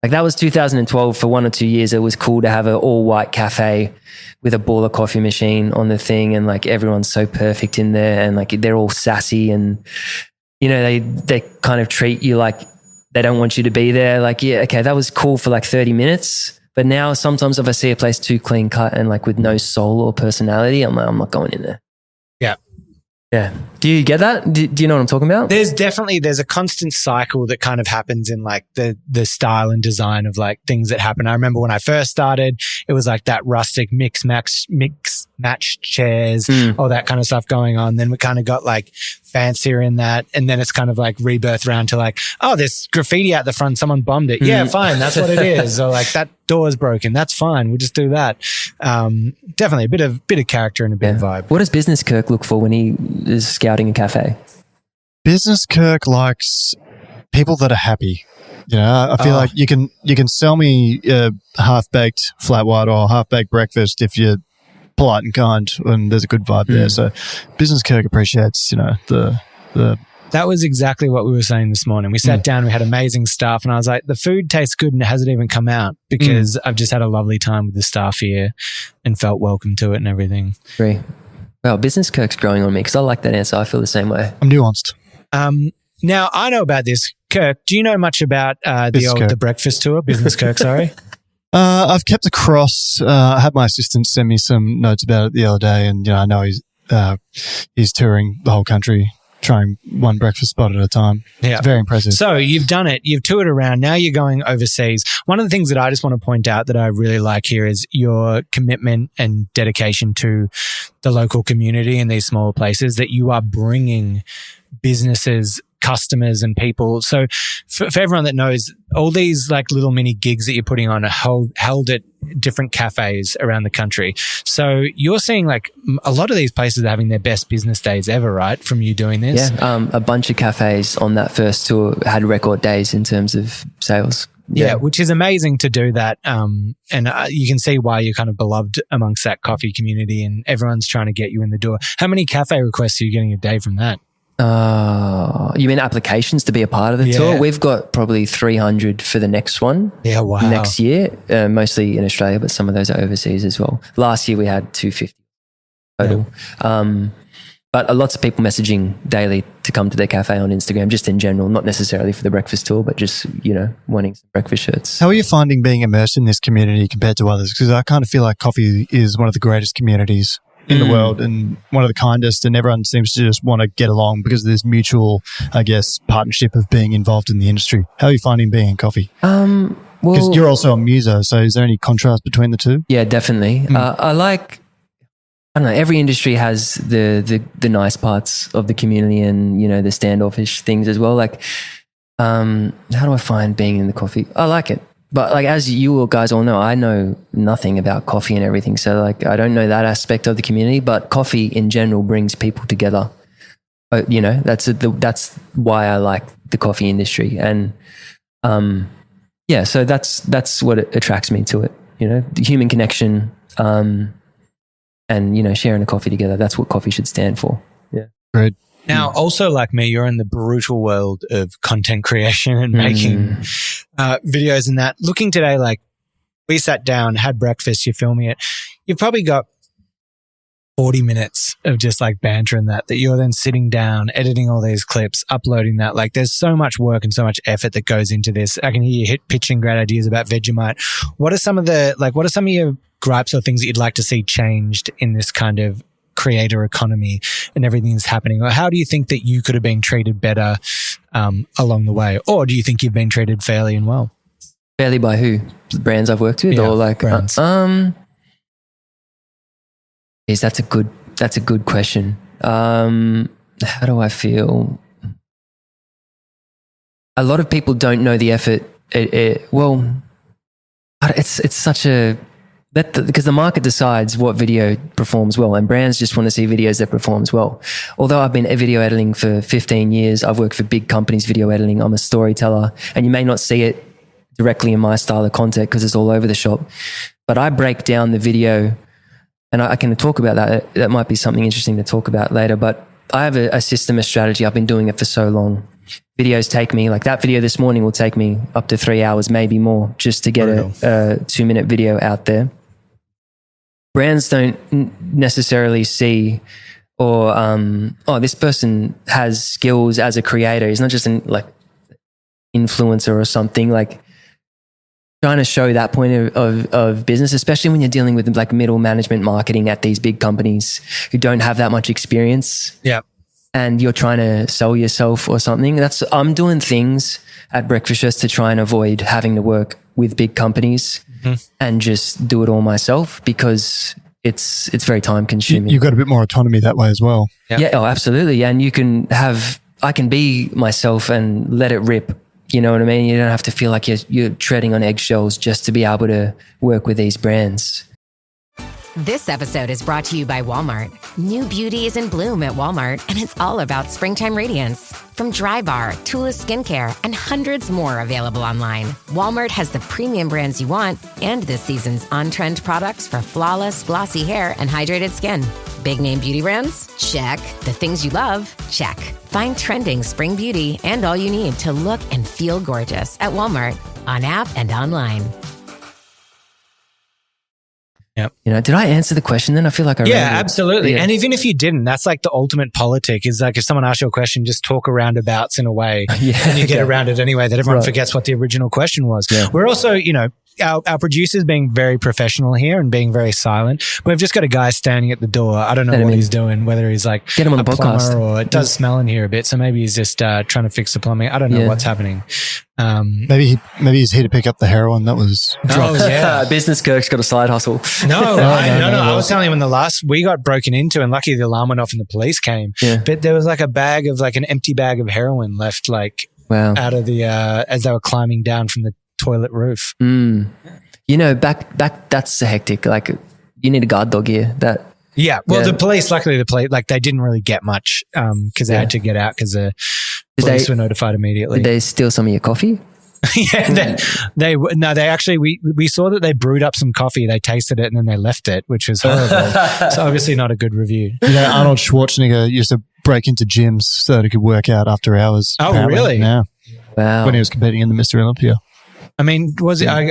Like that was 2012 for 1 or 2 years. It was cool to have an all white cafe with a baller coffee machine on the thing. And like everyone's so perfect in there and like they're all sassy and, you know, they kind of treat you like they don't want you to be there. Like, yeah, okay, that was cool for like 30 minutes. But now sometimes if I see a place too clean cut and like with no soul or personality, I'm like, I'm not going in there. Yeah. Yeah. Do you get that? Do you know what I'm talking about? There's a constant cycle that kind of happens in like the style and design of like things that happen. I remember when I first started, it was like that rustic mix match chairs, all that kind of stuff going on. Then we kind of got like fancier in that. And then it's kind of like rebirth around to like, oh, there's graffiti out the front. Someone bombed it. Yeah, fine. That's what it is. Or like that door is broken. That's fine. We'll just do that. Definitely a bit of character and a bit of vibe. What does Business Kirk look for when he is scouting a cafe? Business Kirk likes people that are happy. You know, I feel like you can sell me a half-baked flat white or half-baked breakfast if you're polite and kind and there's a good vibe there. So Business Kirk appreciates, you know, the That was exactly what we were saying this morning. We sat down, we had amazing stuff, and I was like, the food tastes good and it hasn't even come out because I've just had a lovely time with the staff here and felt welcome to it and everything. Great. Well, Business Kirk's growing on me because I like that answer. I feel the same way. I'm nuanced. Now, I know about this. Kirk, do you know much about the breakfast tour? Business Kirk, sorry. I've kept across. I had my assistant send me some notes about it the other day, and you know, I know he's touring the whole country, trying one breakfast spot at a time. Yeah, it's very impressive. So you've done it. You've toured around. Now you're going overseas. One of the things that I just want to point out that I really like here is your commitment and dedication to the local community in these smaller places. That you are bringing businesses, customers and people. So for everyone that knows, all these like little mini gigs that you're putting on are held at different cafes around the country. So you're seeing like a lot of these places are having their best business days ever, right? From you doing this? Yeah. A bunch of cafes on that first tour had record days in terms of sales. Yeah, which is amazing to do that. And you can see why you're kind of beloved amongst that coffee community and everyone's trying to get you in the door. How many cafe requests are you getting a day from that? You mean applications to be a part of the tour? We've got probably 300 for the next one. Yeah, wow. Next year, mostly in Australia, but some of those are overseas as well. Last year we had 250 total. Yeah. But lots of people messaging daily to come to their cafe on Instagram, just in general, not necessarily for the breakfast tour, but just, you know, wanting some breakfast shirts. How are you finding being immersed in this community compared to others? Because I kind of feel like coffee is one of the greatest communities in the world and one of the kindest, and everyone seems to just want to get along because of this mutual, I guess, partnership of being involved in the industry. How are you finding being in coffee? Because you're also a muso, so is there any contrast between the two? Yeah, definitely. I don't know, every industry has the nice parts of the community and, you know, the standoffish things as well. Like, how do I find being in the coffee? I like it. But like, as you guys all know, I know nothing about coffee and everything. So like, I don't know that aspect of the community, but coffee in general brings people together. You know, that's why I like the coffee industry. And, so that's what attracts me to it. You know, the human connection, and, you know, sharing a coffee together. That's what coffee should stand for. Yeah. Great. Now, also like me, you're in the brutal world of content creation and making videos and that. Looking today, like we sat down, had breakfast, you're filming it. You've probably got 40 minutes of just like banter and that you're then sitting down, editing all these clips, uploading that. Like there's so much work and so much effort that goes into this. I can hear you pitching great ideas about Vegemite. What are some of your gripes or things that you'd like to see changed in this kind of creator economy and everything that's happening? Or how do you think that you could have been treated better along the way? Or do you think you've been treated fairly and well? Fairly by who? The brands I've worked with, or like brands? That's a good question. How do I feel? A lot of people don't know the effort. It's such a because the market decides what video performs well, and brands just want to see videos that performs well. Although I've been video editing for 15 years, I've worked for big companies video editing. I'm a storyteller, and you may not see it directly in my style of content because it's all over the shop. But I break down the video, and I can talk about that. That might be something interesting to talk about later. But I have a system, a strategy. I've been doing it for so long. Videos take me, like that video this morning will take me up to 3 hours, maybe more, just to get a 2-minute video out there. Brands don't necessarily see, or this person has skills as a creator. He's not just an influencer or something. Like trying to show that point of business, especially when you're dealing with like middle management marketing at these big companies who don't have that much experience. Yeah. And you're trying to sell yourself or something. I'm doing things at Breakfast to try and avoid having to work with big companies and just do it all myself, because it's very time consuming. You've got a bit more autonomy that way as well. Yeah. Oh, absolutely. And I can be myself and let it rip. You know what I mean? You don't have to feel like you're treading on eggshells just to be able to work with these brands. This episode is brought to you by Walmart. New beauty is in bloom at Walmart, and it's all about springtime radiance. From Drybar, Tula Skincare, and hundreds more available online, Walmart has the premium brands you want and this season's on-trend products for flawless, glossy hair and hydrated skin. Big name beauty brands? Check. The things you love? Check. Find trending spring beauty and all you need to look and feel gorgeous at Walmart, on app and online. Yep. You know, did I answer the question then? I feel like I Yeah, absolutely. Yeah. And even if you didn't, that's like the ultimate politic is like if someone asks you a question, just talk around abouts in a way and you get around it anyway that everyone forgets what the original question was. Yeah. We're also, you know, our producer's being very professional here and being very silent. But we've just got a guy standing at the door. I don't know what he's doing, whether he's like get him on the podcast, or it does smell in here a bit. So maybe he's just trying to fix the plumbing. I don't know what's happening. Maybe he's here to pick up the heroin that was dropped. Oh, yeah. Business Kirk's got a side hustle. No. I was telling him we got broken into, and luckily the alarm went off and the police came. Yeah. But there was like an empty bag of heroin left out of the, as they were climbing down from the toilet roof. You know, back that's hectic. Like you need a guard dog here. The police, luckily they didn't really get much because they had to get out because the police were notified immediately. Did they steal some of your coffee? they actually we saw that they brewed up some coffee, they tasted it and then they left it, which was horrible. So obviously not a good review. You know, Arnold Schwarzenegger used to break into gyms so that he could work out after hours. Oh, really? Yeah. Wow. When he was competing in the Mr. Olympia. I mean,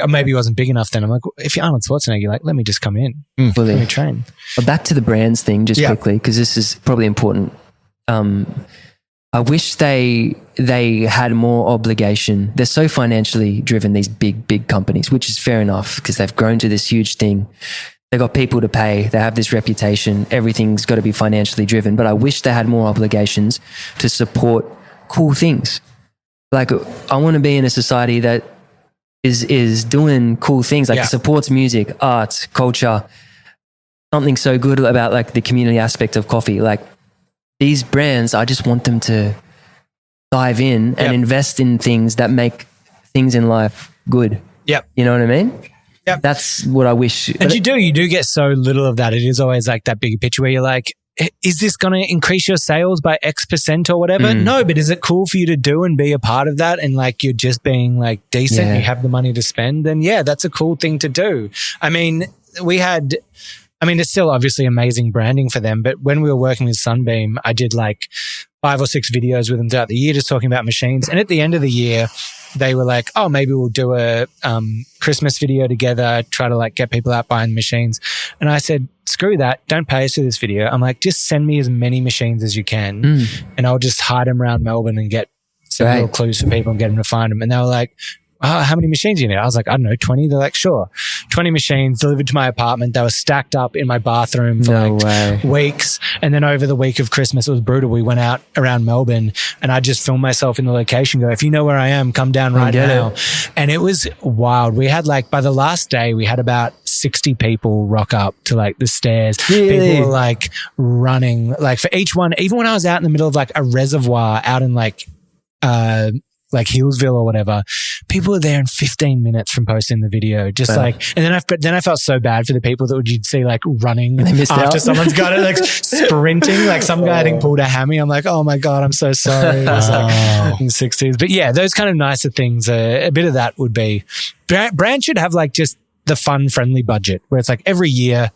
maybe he wasn't big enough then. I'm like, if you're Arnold Schwarzenegger, like, let me just come in. Let me train. But back to the brands thing just quickly, because this is probably important. I wish they had more obligation. They're so financially driven, these big companies, which is fair enough because they've grown to this huge thing. They've got people to pay. They have this reputation. Everything's got to be financially driven. But I wish they had more obligations to support cool things. Like, I want to be in a society that is doing cool things, like supports music, art, culture, something so good about like the community aspect of coffee. Like these brands, I just want them to dive in and invest in things that make things in life good. Yep. You know what I mean? Yep. That's what I wish. And you do get so little of that. It is always like that bigger picture where you're like, is this going to increase your sales by X% or whatever? No, but is it cool for you to do and be a part of that? And like, you're just being like decent, you have the money to spend, then that's a cool thing to do. I mean, it's still obviously amazing branding for them, but when we were working with Sunbeam, I did like 5 or 6 videos with them throughout the year just talking about machines. And at the end of the year, they were like, oh, maybe we'll do a Christmas video together, try to like get people out buying machines. And I said, screw that. Don't pay us for this video. I'm like, just send me as many machines as you can and I'll just hide them around Melbourne and get some little clues for people and get them to find them. And they were like, oh, how many machines do you need? I was like, I don't know, 20. They're like, sure. 20 machines delivered to my apartment. They were stacked up in my bathroom for weeks. And then over the week of Christmas, it was brutal. We went out around Melbourne and I just filmed myself in the location, go, if you know where I am, come down right now. And it was wild. We had like, by the last day, we had about 60 people rock up to like the stairs. People were like running, like for each one, even when I was out in the middle of like a reservoir out in like like Hillsville or whatever, people were there in 15 minutes from posting the video. Just like, and then I felt so bad for the people that you'd see like running after someone's got it, like sprinting. Like some guy I think pulled a hammy. I'm like, oh my God, I'm so sorry. It was like in the 60s. But yeah, those kind of nicer things, a bit of that would be, brand should have like just the fun friendly budget where it's like every year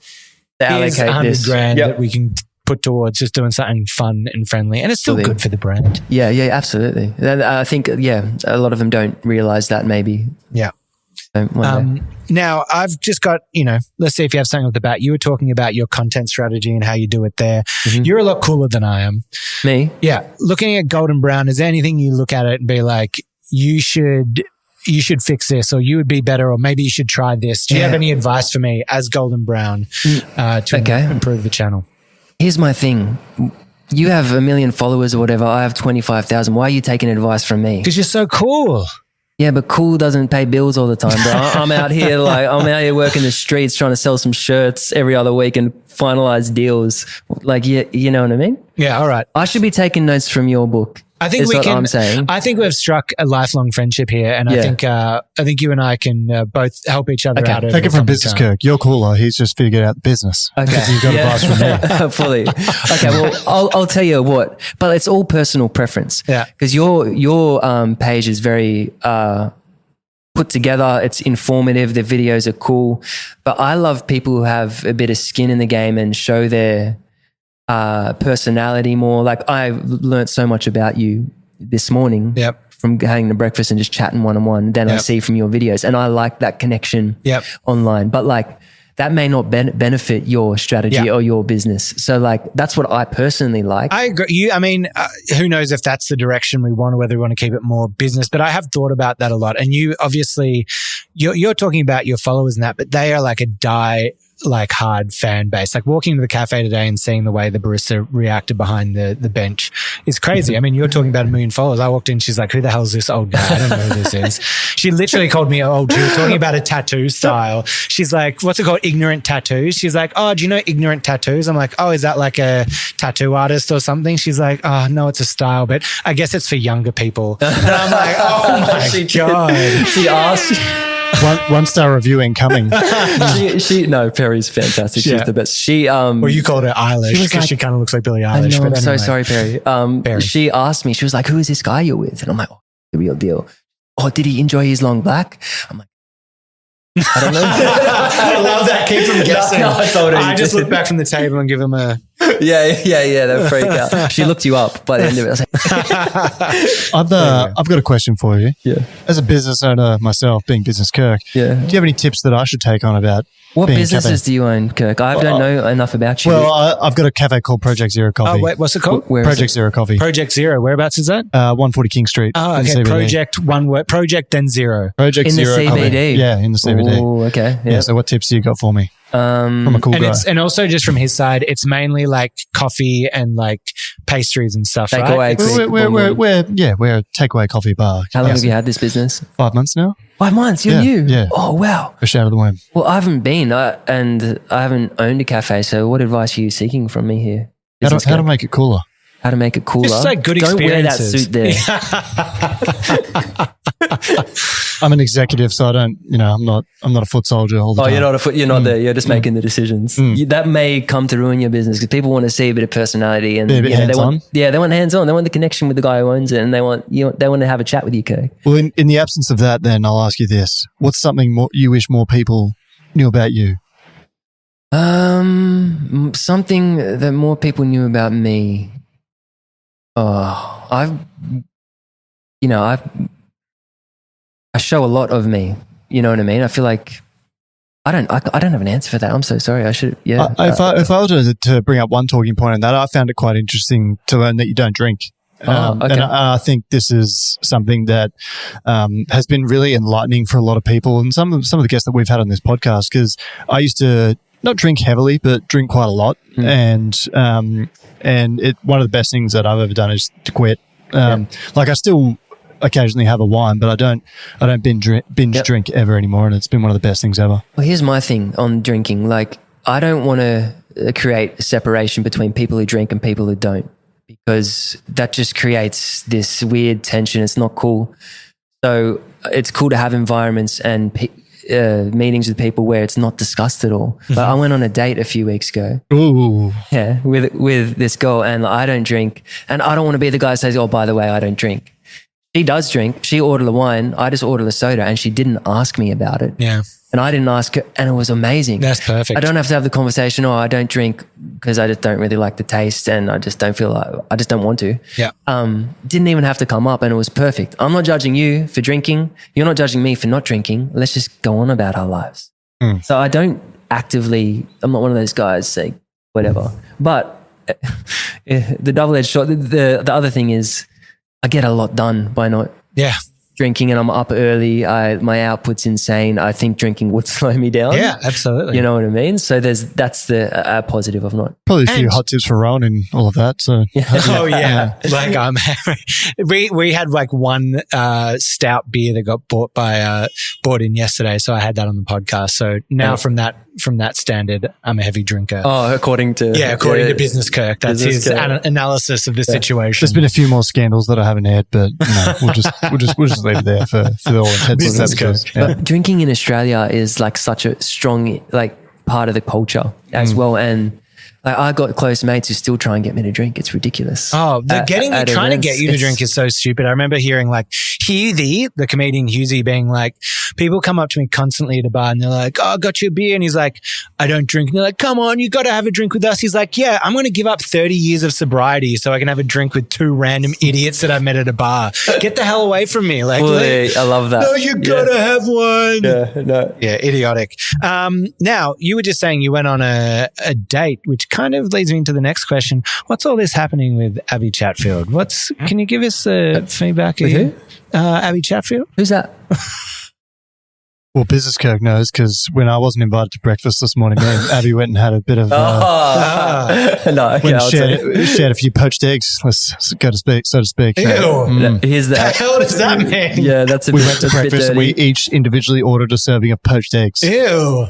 here's $100,000 that we can put towards just doing something fun and friendly, and it's still good for the brand. Yeah, absolutely. I think, a lot of them don't realize that maybe. Yeah. Now, I've just got, let's see if you have something off the bat. You were talking about your content strategy and how you do it there. Mm-hmm. You're a lot cooler than I am. Me? Yeah. Looking at Golden Brown, is there anything you look at it and be like, you should fix this, or you would be better, or maybe you should try this? Do you have any advice for me as Golden Brown to improve the channel? Here's my thing. You have 1 million followers or whatever. I have 25,000. Why are you taking advice from me? Because you're so cool. Yeah, but cool doesn't pay bills all the time, bro. I'm out here working the streets trying to sell some shirts every other week and finalize deals. Like, you know what I mean? Yeah, all right. I should be taking notes from your book. I think I'm saying. I think we've struck a lifelong friendship here, and I think you and I can both help each other out. Take it from Business Kirk. You're cooler. He's just figured out the business. Okay, you've got advice from me. Fully. Okay, well, I'll tell you what, but it's all personal preference. Yeah, because your page is very put together. It's informative. The videos are cool, but I love people who have a bit of skin in the game and show their personality more. Like, I've learned so much about you this morning from having the breakfast and just chatting one-on-one than I see from your videos. And I like that connection online. But like, that may not benefit your strategy or your business. So like, that's what I personally like. I agree. Who knows if that's the direction we want, or whether we want to keep it more business, but I have thought about that a lot. And you obviously, you're talking about your followers and that, but they are like hard fan base. Like walking to the cafe today and seeing the way the barista reacted behind the bench is crazy. I mean, you're talking about 1 million followers. I walked in, she's like, who the hell is this old guy? I don't know who this is. She literally called me old. She was talking about a tattoo style. She's like, what's it called? Ignorant tattoos. She's like, oh, do you know Ignorant Tattoos? I'm like, oh, is that like a tattoo artist or something? She's like, oh, no, it's a style, but I guess it's for younger people. And I'm like, oh my God. She asked. One star review incoming. No, Perry's fantastic. She's the best. Well, you called her Eilish because she kind of looks like Billie Eilish. I know, I'm so sorry, Perry. Perry. She asked me, she was like, who is this guy you're with? And I'm like, oh, the real deal. Oh, did he enjoy his long black? I'm like, I don't know. I love that. Keep from guessing. No, I just look back from the table and give him a... Yeah, that freak out. She looked you up by the end of it. I was like, I've got a question for you. Yeah. As a business owner myself, being Business Kirk, do you have any tips that I should take on about what businesses do you own, Kirk? I don't know enough about you. Well, I've got a cafe called Project Zero Coffee. Oh, wait, what's it called? Project Zero Coffee. Project Zero. Whereabouts is that? 140 King Street. Oh, okay. Project, one word. Project, then Zero. Project in Zero the CBD. Coffee. Yeah, in the CBD. Oh, okay. Yeah. So what tips do you got for me? From a cool guy. And also just from his side, it's mainly like coffee and like pastries and stuff, right? We're a takeaway coffee bar. How long have you had this business? 5 months now. 5 months? You're new? Yeah. Oh, wow. Fresh out of the womb. Well, I haven't been and I haven't owned a cafe. So what advice are you seeking from me here? How to make it cooler? How to make it cooler? Just like good experiences. Don't wear that suit there. I'm an executive, so I don't, I'm not a foot soldier all the time. You're not there. You're just making the decisions. That may come to ruin your business because people want to see a bit of personality and a bit hands-on. They want hands-on. They want the connection with the guy who owns it, and they want to have a chat with you, Kirk. Well, in the absence of that, then I'll ask you this: what's something you wish more people knew about you? Something that more people knew about me. I show a lot of me. You know what I mean? I feel like I don't have an answer for that. I'm so sorry. I should. Yeah. If I were to bring up one talking point on that, I found it quite interesting to learn that you don't drink. Okay. And I think this is something that has been really enlightening for a lot of people and some of the guests that we've had on this podcast. Because I used to not drink heavily, but drink quite a lot, and one of the best things that I've ever done is to quit. Like I still occasionally have a wine, but I don't binge drink ever anymore, and it's been one of the best things ever. Well, here's my thing on drinking. Like, I don't want to create a separation between people who drink and people who don't. because that just creates this weird tension. It's not cool. So it's cool to have environments and meetings with people where it's not discussed at all. But I went on a date a few weeks ago. Ooh. Yeah, with this girl, and I don't drink, and I don't want to be the guy that says, "Oh, by the way, I don't drink." She does drink. She ordered the wine. I just ordered a soda, and she didn't ask me about it. Yeah. And I didn't ask her, and it was amazing. That's perfect. I don't have to have the conversation, "Oh, I don't drink because I just don't really like the taste, and I just don't feel like, I just don't want to." Yeah. Didn't even have to come up, and it was perfect. I'm not judging you for drinking. You're not judging me for not drinking. Let's just go on about our lives. So I don't actively, I'm not one of those guys say whatever. But the double-edged sword, the other thing is I get a lot done by not drinking, and I'm up early. My output's insane. I think drinking would slow me down. Yeah, absolutely. You know what I mean? So that's the positive of not. Probably a few hot tips for Rowan and all of that. So Oh yeah, like we had like one stout beer that got bought in yesterday, so I had that on the podcast. So now from that standard, I'm a heavy drinker. Oh, according to Business Kirk, that's Business his Kirk. analysis of the situation. there's been a few more scandals that I haven't aired, but we'll just leave it there for all intents Business and purposes. Kirk. Yeah. But drinking in Australia is like such a strong part of the culture as well, and like I got close mates who still try and get me to drink. It's ridiculous. Oh, trying to get you to it's- drink is so stupid. I remember hearing like Hughesy, the comedian Hughesy, being like, people come up to me constantly at a bar and they're like, "Oh, I got you a beer." And he's like, "I don't drink." And they're like, "Come on, you got to have a drink with us." He's like, "Yeah, I'm going to give up 30 years of sobriety so I can have a drink with two random idiots that I met at a bar. Get the hell away from me." Like, I love that. no, you got to have one. Yeah, no. Yeah, idiotic. Now, you were just saying you went on a date, which kind of leads me into the next question. What's all this happening with Abbie Chatfield? Can you give us feedback? With who? Abbie Chatfield? Who's that? Well, Business Kirk knows because when I wasn't invited to breakfast this morning, me and Abbie went and had a bit of No, okay, I'll tell you. shared a few poached eggs. Let's go to speak, so to speak. Ew. Here's The that. hell does that mean? Yeah, that's a We bit, went to that's a bit breakfast and we dirty. each individually ordered a serving of poached eggs. Ew.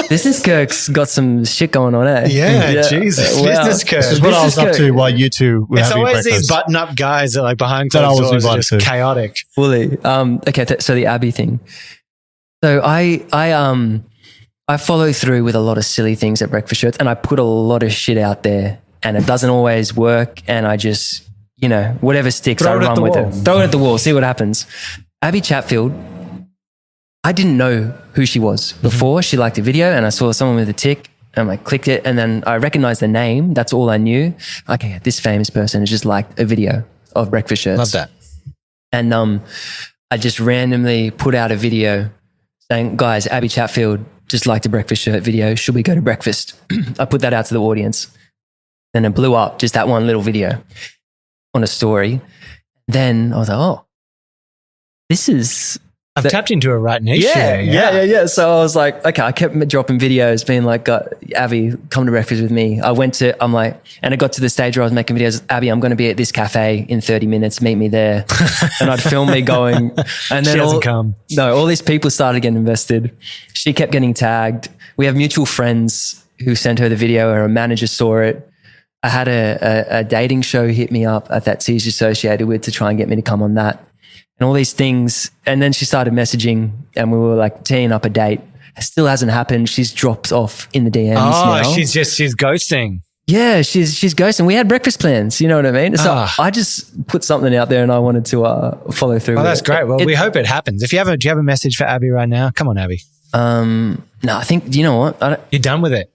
Business Kirk's got some shit going on, eh? Yeah, Jesus. Wow. Business Kirk. This is what I was Business up to Kirk. while you two were It's having always breakfast. these button-up guys that like behind That I closed was doors are invited just to. chaotic. Fully. Okay, so the Abbie thing. So I follow through with a lot of silly things at breakfast shirts, and I put a lot of shit out there, and it doesn't always work, and I just, whatever sticks, Throw I it at run the with wall. it. Throw it at the wall, see what happens. Abbie Chatfield, I didn't know who she was before. She liked a video, and I saw someone with a tick, and I clicked it, and then I recognized the name. That's all I knew. Okay, this famous person has just liked a video of breakfast shirts. Love that. And I just randomly put out a video saying, "Guys, Abbie Chatfield just liked a breakfast shirt video. Should we go to breakfast?" I put that out to the audience. Then it blew up, just that one little video on a story. Then I was like, "Oh, this is..." I've tapped into a right niche here. Yeah. So I was like, okay, I kept dropping videos being like, "Abbie, come to breakfast with me." And it got to the stage where I was making videos, "Abbie, I'm going to be at this cafe in 30 minutes, meet me there." And I'd film me going. And then She hasn't come. No, all these people started getting invested. She kept getting tagged. We have mutual friends who sent her the video. Her manager saw it. I had a dating show hit me up that she's associated with to try and get me to come on that. And all these things. And then she started messaging and we were like teeing up a date. It still hasn't happened. She's dropped off in the DMs now. She's ghosting. Yeah, she's ghosting. We had breakfast plans, you know what I mean? So I just put something out there and I wanted to follow through with That's it. great. Well, we hope it happens. Do you have a message for Abbie right now? Come on, Abbie. No, I think, you know what? You're done with it.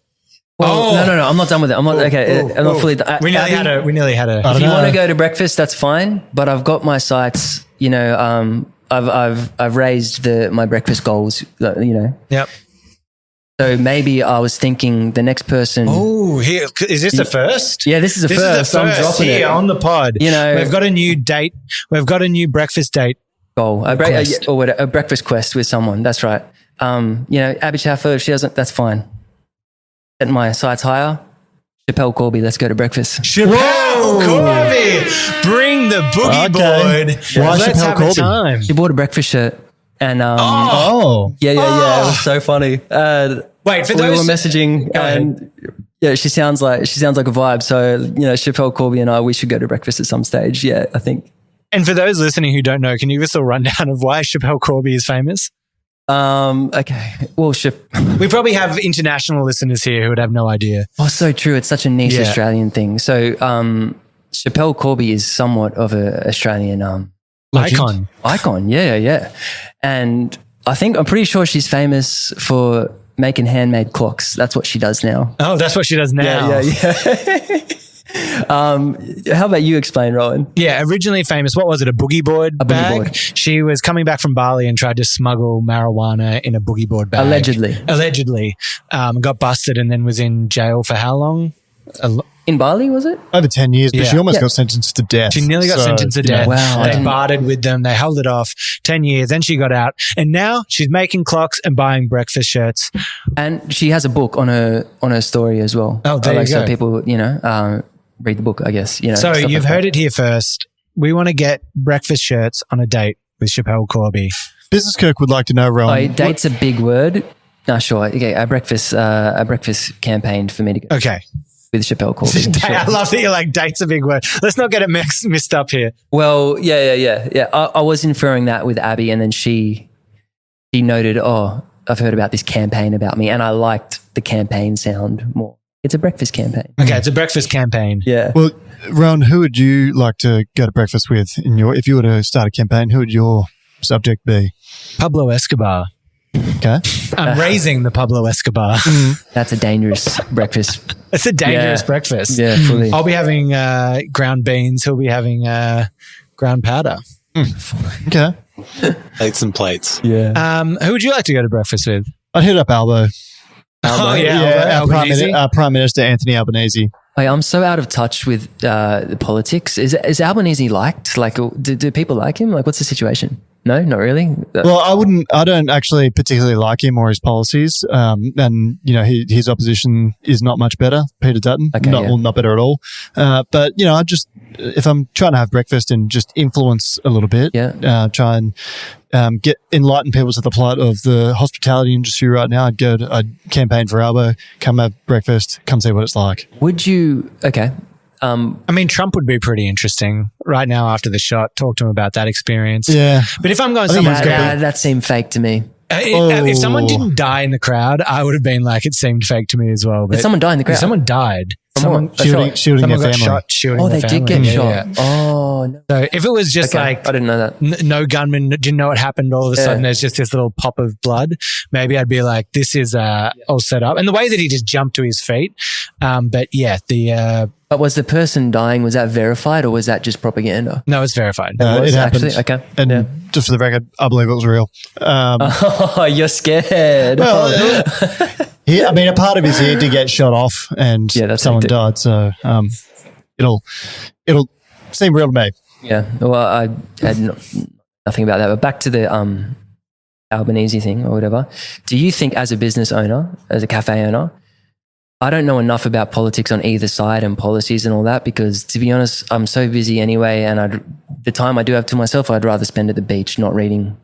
Well, no, I'm not done with it. I'm not fully done. We nearly had a. If you want to go to breakfast, that's fine. But I've got my sights. I've raised my breakfast goals. Yep. So maybe I was thinking the next person. Oh, here is this the first? Yeah, this is the first. I'm I'm dropping here it on the pod. We've got a new date. We've got a new breakfast date. Goal. A breakfast quest with someone. That's right. Abbie Chatfield, if she doesn't, that's fine. Set my sights higher. Chappelle Corby, let's go to breakfast. Whoa, Corby, bring the boogie board. Why Let's Chappelle have Corby? a time. She bought a breakfast shirt. And Oh. yeah, it was so funny. Wait, for we were those. messaging Go and Yeah, she sounds like a vibe. So, Chappelle Corby and we should go to breakfast at some stage. Yeah, I think. And for those listening who don't know, can you give us a rundown of why Chappelle Corby is famous? Okay. Well, we probably have international listeners here who would have no idea. Oh, so true. It's such a niche Australian thing. So, Chappelle Corby is somewhat of an Australian icon. Yeah. And I'm pretty sure she's famous for making handmade clocks. That's what she does now. Oh, that's what she does now. Yeah. How about you explain, Rowan? Yeah, originally famous. What was it? A boogie board bag? Boogie board. She was coming back from Bali and tried to smuggle marijuana in a boogie board bag. Allegedly. Got busted and then was in jail for how long? In Bali, was it? Over 10 years, but she almost got sentenced to death. She nearly got sentenced to death. Wow. They bartered with them. They held it off 10 years. Then she got out. And now she's making clocks and buying breakfast shirts. And she has a book on her story as well. Oh, there you go. So people, read the book, I guess. So you've heard it here first. We want to get breakfast shirts on a date with Chappelle Corby. Business Kirk would like to know, Rowan. Date's a big word. No, sure. Okay, a breakfast campaign for me to go. Okay. With Chappelle Corby. Sure. I love that you're like, date's a big word. Let's not get it mixed up here. Well, yeah. I was inferring that with Abbie, and then she noted, I've heard about this campaign about me, and I liked the campaign sound more. It's a breakfast campaign. Okay, it's a breakfast campaign. Yeah. Well, Rowan, who would you like to go to breakfast with if you were to start a campaign? Who would your subject be? Pablo Escobar. Okay. I'm raising the Pablo Escobar. That's a dangerous breakfast. It's a dangerous breakfast. Yeah, fully. I'll be having ground beans. He'll be having ground powder. Okay. Plates and plates. Yeah. Who would you like to go to breakfast with? I'd hit up Albo. Our Prime Minister Anthony Albanese. I'm so out of touch with the politics. Is Albanese liked? Like, do people like him? Like, what's the situation? No, not really. Well, I don't actually particularly like him or his policies. And his opposition is not much better. Peter Dutton, not better at all. But I just, if I'm trying to have breakfast and just influence a little bit, try and enlighten people to the plight of the hospitality industry right now, I'd campaign for Albo, come have breakfast, come see what it's like. Would you? Okay. I mean, Trump would be pretty interesting right now after the shot. Talk to him about that experience. Yeah. But if I'm going someone's that seemed fake to me. If someone didn't die in the crowd, I would have been like, it seemed fake to me as well. But did someone die in the crowd? Someone died. Someone shooting their family. They did get shot. Yeah. Oh, no. So if it was just like, I didn't know that. No gunman, didn't know what happened. All of a sudden, there's just this little pop of blood. Maybe I'd be like, this is all set up. And the way that he just jumped to his feet. But was the person dying, was that verified or was that just propaganda? No, it's verified. It happened. Actually? Okay. And just for the record, I believe it was real. You're scared. Well, a part of his ear did get shot off and someone died. So it'll seem real to me. Yeah. Well, I had nothing about that. But back to the Albanese thing or whatever. Do you think as a business owner, as a cafe owner, I don't know enough about politics on either side and policies and all that because, to be honest, I'm so busy anyway, and the time I do have to myself, I'd rather spend at the beach not reading.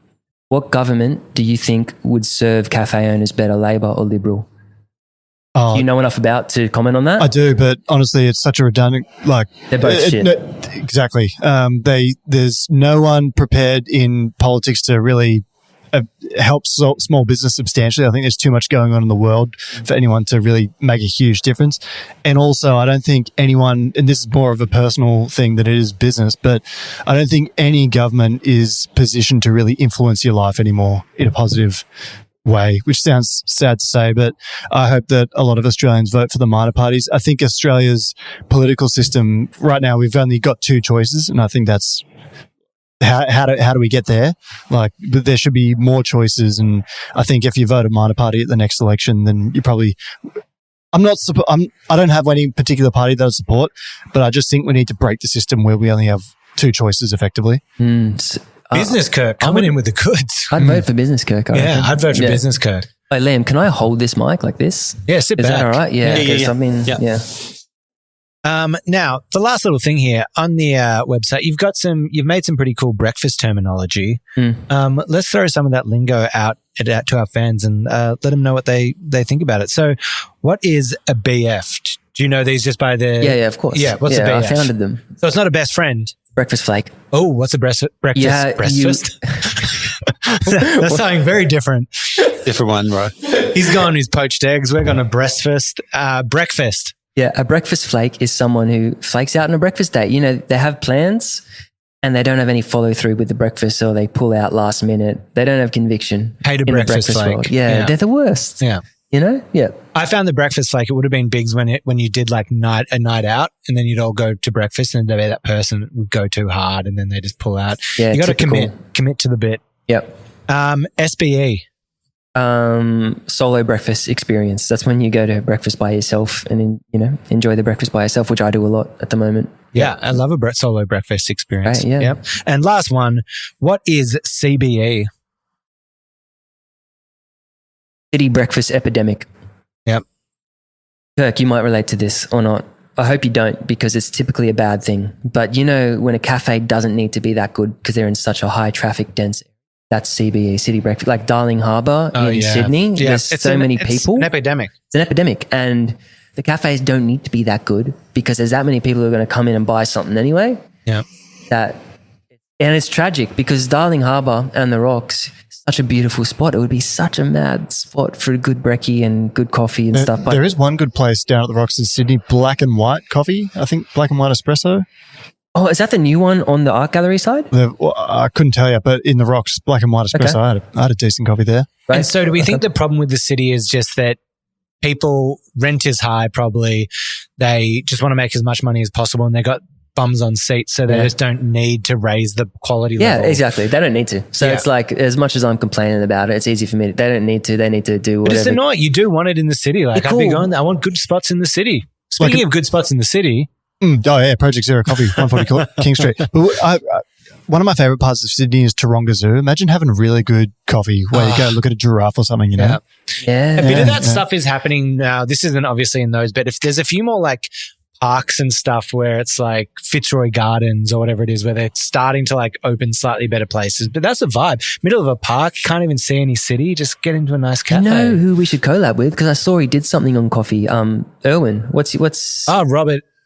What government do you think would serve cafe owners better, Labor or Liberal? Do you know enough about to comment on that? I do, but honestly, it's such a redundant. They're both shit. Exactly. There's no one prepared in politics to really help small business substantially. I think there's too much going on in the world for anyone to really make a huge difference. And also, I don't think anyone, and this is more of a personal thing than it is business, but I don't think any government is positioned to really influence your life anymore in a positive way, which sounds sad to say, but I hope that a lot of Australians vote for the minor parties. I think Australia's political system right now, we've only got two choices, and I think that's how do we get there? But there should be more choices, and I think if you vote a minor party at the next election, then you probably. I don't have any particular party that I support, but I just think we need to break the system where we only have two choices effectively. Business Kirk coming in with the goods. I'd vote for Business Kirk. I'd vote for Business Kirk. Hey, Liam, can I hold this mic like this? Yeah, sit back. Is that all right? Yeah. Yeah. Yeah. Now, the last little thing here on the website, you've made some pretty cool breakfast terminology. Let's throw some of that lingo out to our fans and let them know what they think about it. So, what is a BF? Do you know these just by the? Yeah, of course. Yeah, what's a BF? I founded them. So it's not a best friend. Breakfast flake. Oh, what's a breakfast? Breakfast. That's something very different. Different one, bro. He's gone his poached eggs. We're going to breakfast. Yeah, a breakfast flake is someone who flakes out on a breakfast date. You know, they have plans and they don't have any follow through with the breakfast, or they pull out last minute. They don't have conviction. Hate a in breakfast the breakfast flake. world. Yeah, they're the worst. Yeah. You know? Yeah. I found the breakfast flake, it would have been Biggs when you did like a night out and then you'd all go to breakfast and that person would go too hard and then they just pull out. Yeah, you got to commit to the bit. Yep. SBE. Solo breakfast experience. That's when you go to breakfast by yourself and enjoy the breakfast by yourself, which I do a lot at the moment. Yeah, I love a solo breakfast experience. Right, yeah. Yep. And last one, what is CBE? City breakfast epidemic. Yep. Kirk, you might relate to this or not. I hope you don't, because it's typically a bad thing. But you know, when a cafe doesn't need to be that good because they're in such a high traffic dense, that's CBE, city breakfast. Like Darling Harbour in Sydney, there's so many people. It's an epidemic. It's an epidemic. And the cafes don't need to be that good because there's that many people who are going to come in and buy something anyway. Yeah. And it's tragic because Darling Harbour and the Rocks, such a beautiful spot. It would be such a mad spot for a good brekkie and good coffee and stuff. But there is one good place down at the Rocks in Sydney, Black and White Coffee. I think Black and White Espresso. Oh, is that the new one on the art gallery side? I couldn't tell you, but in the Rocks, Black and White Espresso, Okay. I had a decent coffee there. Right. And so do we think the problem with the city is just that rent is high probably. They just want to make as much money as possible and they got bums on seats, so they just don't need to raise the quality level. Yeah, exactly. They don't need to. So it's like, as much as I'm complaining about it, it's easy for me. They don't need to. They need to do whatever. But it's annoying. You do want it in the city. Like, I'd be going there. I want good spots in the city. Speaking of good spots in the city. Project Zero Coffee, 140 King Street. But one of my favorite parts of Sydney is Taronga Zoo. Imagine having a really good coffee where you go look at a giraffe or something, you know? Yeah. A bit of that stuff is happening now. This isn't obviously in those, but if there's a few more like parks and stuff where it's like Fitzroy Gardens or whatever it is, where they're starting to like open slightly better places. But that's the vibe. Middle of a park, can't even see any city. Just get into a nice cafe. You know who we should collab with? Because I saw he did something on coffee. Erwin. What's?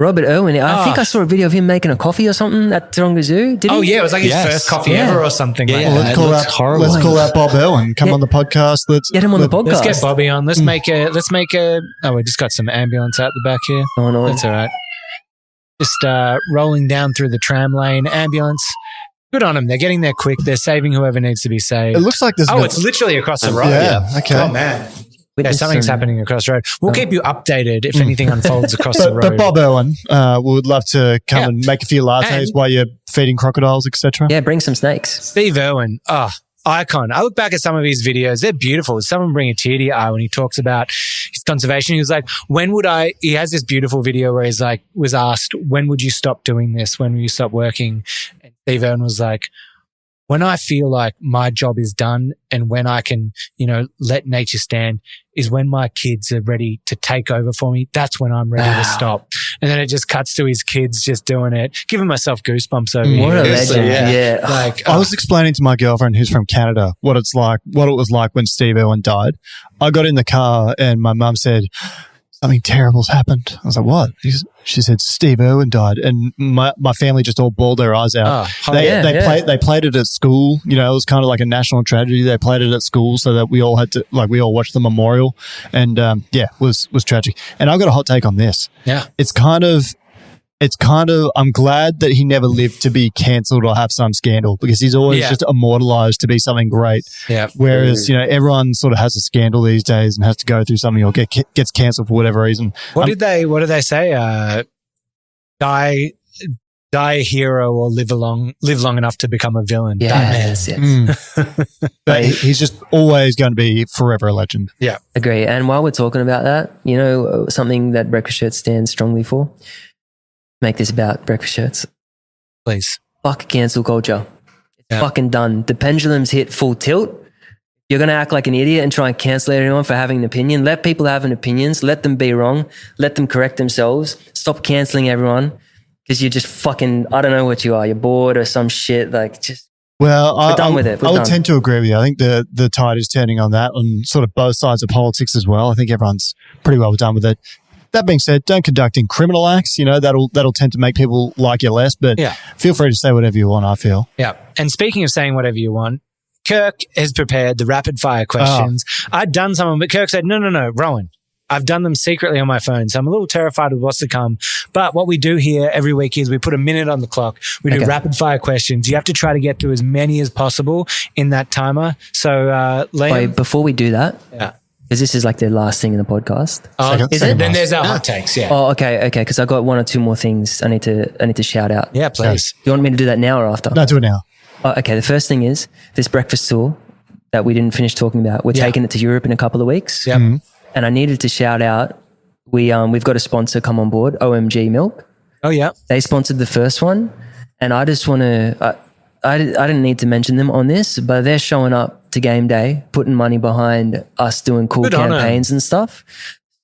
Robert Irwin. I think I saw a video of him making a coffee or something at Taronga Zoo. Did he? Oh, yeah. It was like his first coffee ever or something. Well, let's call out Bob Irwin. Come on the podcast. Let's get him on the podcast. Let's get Bobby on. Let's make a. Oh, we just got some ambulance out the back here. Oh, no. That's all right. Just rolling down through the tram lane. Ambulance. Good on them. They're getting there quick. They're saving whoever needs to be saved. It looks like there's. It's literally across the road. Yeah. Okay. Oh, man. Yeah, something's happening across the road. We'll keep you updated if anything unfolds across the road. But Bob Irwin would love to come and make a few lattes while you're feeding crocodiles, etc. Yeah, bring some snakes. Steve Irwin, icon. I look back at some of his videos. They're beautiful. Someone bring a tear to your eye when he talks about his conservation. He was like, he has this beautiful video where he's like, was asked, when would you stop doing this? When will you stop working? And Steve Irwin was like, when I feel like my job is done and when I can, let nature stand is when my kids are ready to take over for me. That's when I'm ready to stop. And then it just cuts to his kids just doing it. Giving myself goosebumps over here. What a legend. Yeah. I was explaining to my girlfriend who's from Canada what it was like when Steve Irwin died. I got in the car and my mum said, something terrible's happened. I was like, what? She said, Steve Irwin died. And my family just all bawled their eyes out. They played it at school. It was kind of like a national tragedy. They played it at school so that we all had to, we all watched the memorial. And was tragic. And I've got a hot take on this. Yeah. It's kind of, I'm glad that he never lived to be cancelled or have some scandal because he's always just immortalized to be something great. Yeah. Whereas, everyone sort of has a scandal these days and has to go through something or gets cancelled for whatever reason. What did they say? Die a hero or live long enough to become a villain. Yes. But he's just always going to be forever a legend. Yeah. Agree. And while we're talking about that, something that Breakfast Shirts stands strongly for, make this about breakfast shirts. Please. Fuck cancel culture. It's fucking done. The pendulum's hit full tilt. You're going to act like an idiot and try and cancel everyone for having an opinion. Let people have an opinions. Let them be wrong. Let them correct themselves. Stop canceling everyone because you're just fucking, I don't know what you are. You're bored or some shit. Like just, well, we're done with it. I would tend to agree with you. I think the tide is turning on that on sort of both sides of politics as well. I think everyone's pretty well done with it. That being said, don't conduct in criminal acts. You know, that'll tend to make people like you less, but feel free to say whatever you want, I feel. Yeah. And speaking of saying whatever you want, Kirk has prepared the rapid fire questions. I'd done some of them, but Kirk said, no, Rowan, I've done them secretly on my phone. So I'm a little terrified of what's to come. But what we do here every week is we put a minute on the clock. We do rapid fire questions. You have to try to get through as many as possible in that timer. So, Liam. Wait, before we do that. Yeah. Because this is like the last thing in the podcast. Is it? Then there's our hot takes. Yeah. Oh, okay. Because I got one or two more things I need to shout out. Yeah, please. Do you want me to do that now or after? No, do it now. Oh, okay. The first thing is this breakfast tour that we didn't finish talking about. We're taking it to Europe in a couple of weeks. Yep. Mm-hmm. And I needed to shout out. We've got a sponsor come on board, OMG Milk. Oh yeah. They sponsored the first one, and I just want to. I didn't need to mention them on this, but they're showing up to game day, putting money behind us doing cool campaigns and stuff.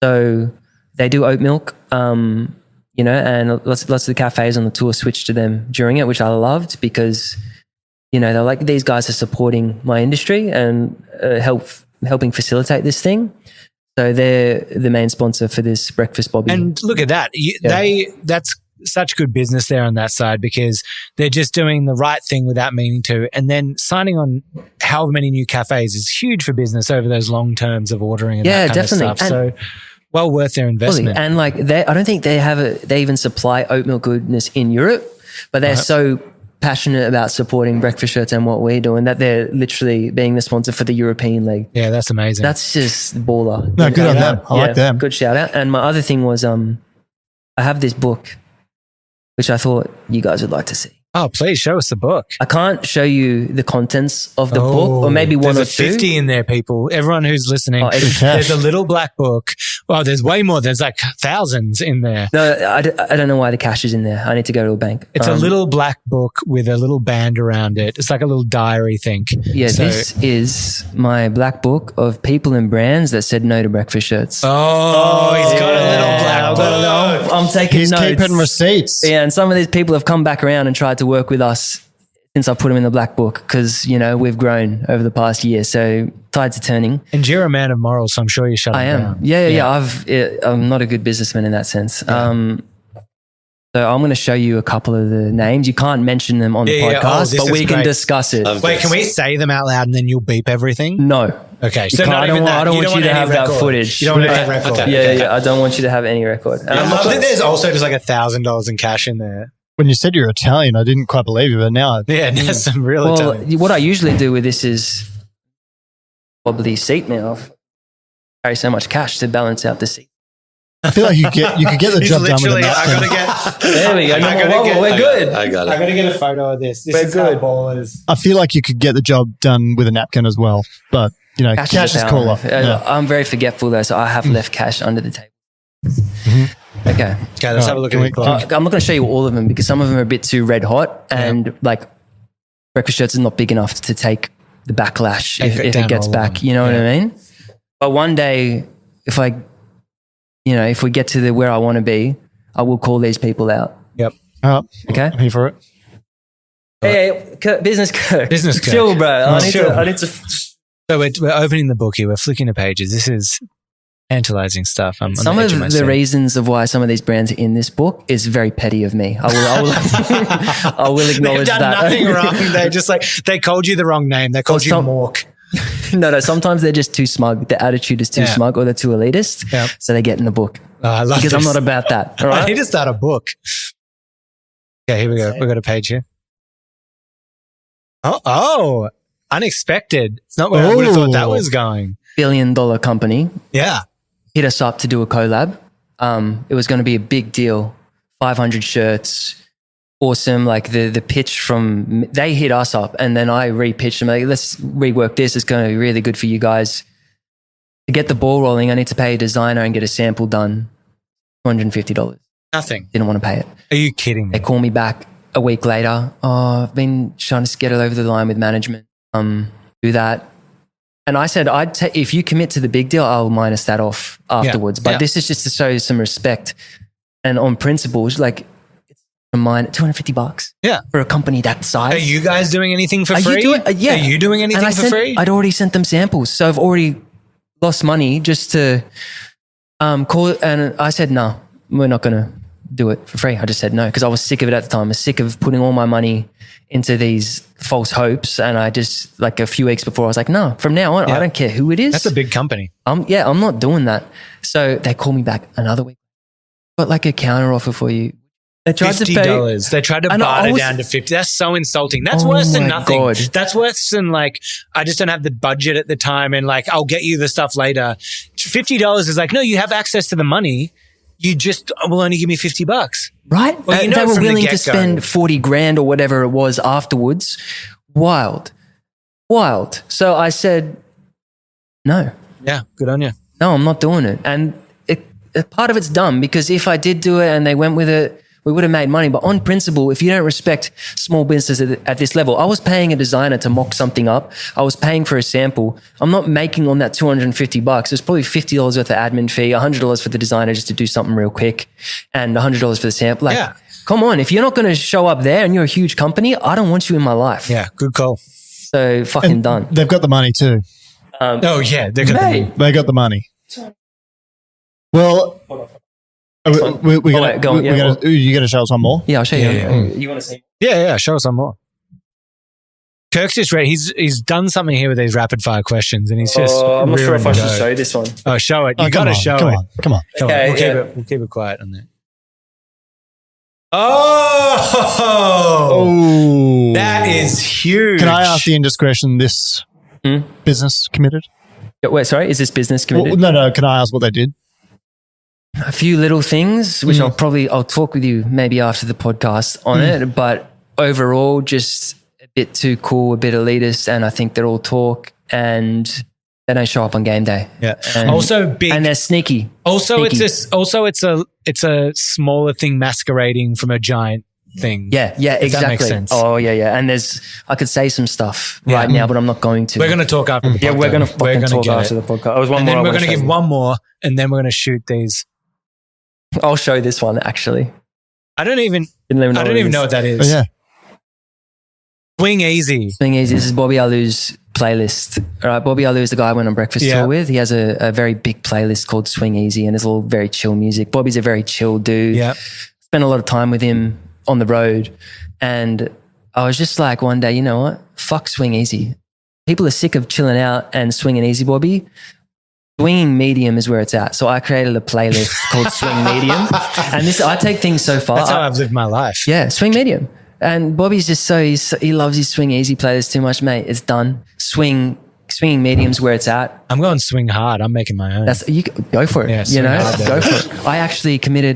So they do oat milk, and lots of the cafes on the tour switched to them during it, which I loved because, they're like, these guys are supporting my industry and helping facilitate this thing. So they're the main sponsor for this breakfast bobby. And look at that. That's such good business there on that side because they're just doing the right thing without meaning to. And then signing on however many new cafes is huge for business over those long terms of ordering and that kind definitely. of stuff. So well worth their investment. And like I don't think they even supply oat milk goodness in Europe, but they're so passionate about supporting breakfast shirts and what we're doing that they're literally being the sponsor for the European league. Yeah, that's amazing. That's just baller. No, good on them. I like them. Good shout out. And my other thing was I have this book which I thought you guys would like to see. Oh, please show us the book. I can't show you the contents of the book, or maybe one or there's two. There's 50 in there, people. Everyone who's listening, there's a little black book. Well, there's way more. There's like thousands in there. No, I don't know why the cash is in there. I need to go to a bank. It's a little black book with a little band around it. It's like a little diary thing. Yeah, this is my black book of people and brands that said no to breakfast shirts. Oh, he's got a little black book. I'm taking notes. He's keeping receipts. Yeah, and some of these people have come back around and tried to work with us since I put them in the black book because, we've grown over the past year. So tides are turning. And you're a man of morals, so I'm sure you shut I them am. down. Yeah. I'm not a good businessman in that sense. Yeah. So I'm going to show you a couple of the names. You can't mention them on the podcast, but we can discuss it. Wait, can we say them out loud and then you'll beep everything? No. Okay. So I don't want you to have that footage. You don't want any record. Okay. Yeah. I don't want you to have any record. And I think there's also just like $1,000 in cash in there. When you said you're Italian, I didn't quite believe you, but now... Yeah, there's some real Italian. What I usually do with this is probably seat now. I carry so much cash to balance out the seat. I feel like you could get the job done with a napkin. There we go. We're good. I got it. I got to get a photo of this. This is how ballers. I feel like you could get the job done with a napkin as well, but cash is cooler. I'm very forgetful though, so I have left cash under the table. Mm-hmm. Okay, let's have a look at it. I'm not going to show you all of them because some of them are a bit too red hot, and like breakfast shirts is not big enough to take the backlash if it gets back. You know what I mean? But one day, if we get to where I want to be, I will call these people out. Yep. Okay. I'm here for it. Hey, Business Kirk. Business Kirk. Chill, bro. I need to. So we're opening the book here. We're flicking the pages. This is tantalizing stuff. I'm some of the reasons of why some of these brands are in this book is very petty of me. I will acknowledge They've done that. Nothing wrong. They're just like, they called you the wrong name. They called you Mork. No. Sometimes they're just too smug. The attitude is too smug, or they're too elitist. Yep. So they get in the book. I love because this. I'm not about that. All right? I need to start a book. Okay, here we go. We've got a page here. Oh, unexpected. It's not where I would have thought that was going. $1 billion company. Yeah. Hit us up to do a collab. It was going to be a big deal. 500 shirts. Awesome. Like the pitch from, they hit us up and then I re-pitched them. Like, let's rework this. It's going to be really good for you guys. To get the ball rolling, I need to pay a designer and get a sample done. $250. Nothing. Didn't want to pay it. Are you kidding me? They call me back a week later. Oh, I've been trying to get it over the line with management. Do that. And I said, if you commit to the big deal, I'll minus that off afterwards. But this is just to show you some respect. And on principles, like, it's a mine, $250 for a company that size. Are you guys doing anything for free? Are you doing anything for free? I'd already sent them samples. So I've already lost money just to call it. And I said, no, we're not going to do it for free. I just said no because I was sick of it at the time. I was sick of putting all my money into these false hopes. And I just, like a few weeks before, I was like, no, from now on, I don't care who it is. That's a big company. I'm not doing that. So they called me back another week. Got like a counter offer for you. They tried $50. to pay. They tried to barter down to $50. That's so insulting. That's worse than nothing. God. That's worse than like, I just don't have the budget at the time and like, I'll get you the stuff later. $50 is like, no, you have access to the money. You just will only give me $50. Right? Well, they were willing to spend $40,000 or whatever it was afterwards. Wild. So I said, no. Yeah, good on you. No, I'm not doing it. And part of it's dumb because if I did do it and they went with it, we would have made money. But on principle, if you don't respect small businesses at this level, I was paying a designer to mock something up. I was paying for a sample. I'm not making on that $250. There's probably $50 worth of admin fee, $100 for the designer just to do something real quick, and $100 for the sample. Like, come on, if you're not going to show up there and you're a huge company, I don't want you in my life. Yeah, good call. So fucking done. They've got the money too. They got the money. They got the money. Well, you going to show us one more? Yeah, I'll show you. You want to see? Yeah, show us some more. Kirk's just ready. He's done something here with these rapid fire questions, and he's just. I'm not sure if I should show this one. Oh, show it! You got to show it. Come on. Okay, we'll keep it quiet on there. Oh, that is huge. Can I ask the indiscretion? This business committed? Wait, sorry, is this business committed? Well, no. Can I ask what they did? A few little things, which I'll talk with you maybe after the podcast on it, but overall just a bit too cool, a bit elitist, and I think they're all talk and they don't show up on game day. Yeah. And, also big. And they're sneaky. It's a smaller thing masquerading from a giant thing. Yeah, exactly. That makes sense. Oh, yeah. And I could say some stuff right now, but I'm not going to. We're going to talk after the podcast. Yeah, we're going to talk after the podcast. And then we're going to give one more, and then we're going to shoot these. I'll show this one actually. I don't even know what that is. Oh, yeah. Swing Easy. This is Bobby Alu's playlist. All right, Bobby Alu is the guy I went on breakfast tour with. He has a very big playlist called Swing Easy, and it's all very chill music. Bobby's a very chill dude. Yeah. Spent a lot of time with him on the road, and I was just like, one day, you know what? Fuck Swing Easy. People are sick of chilling out and swinging easy, Bobby. Swinging medium is where it's at. So I created a playlist called Swing Medium. And I take things so far. That's how I've lived my life. Yeah, Swing Medium. And Bobby's just he loves his Swing Easy playlist too much, mate. It's done. Swinging medium's where it's at. I'm going swing hard. I'm making my own. You go for it. Yeah, go for it. I actually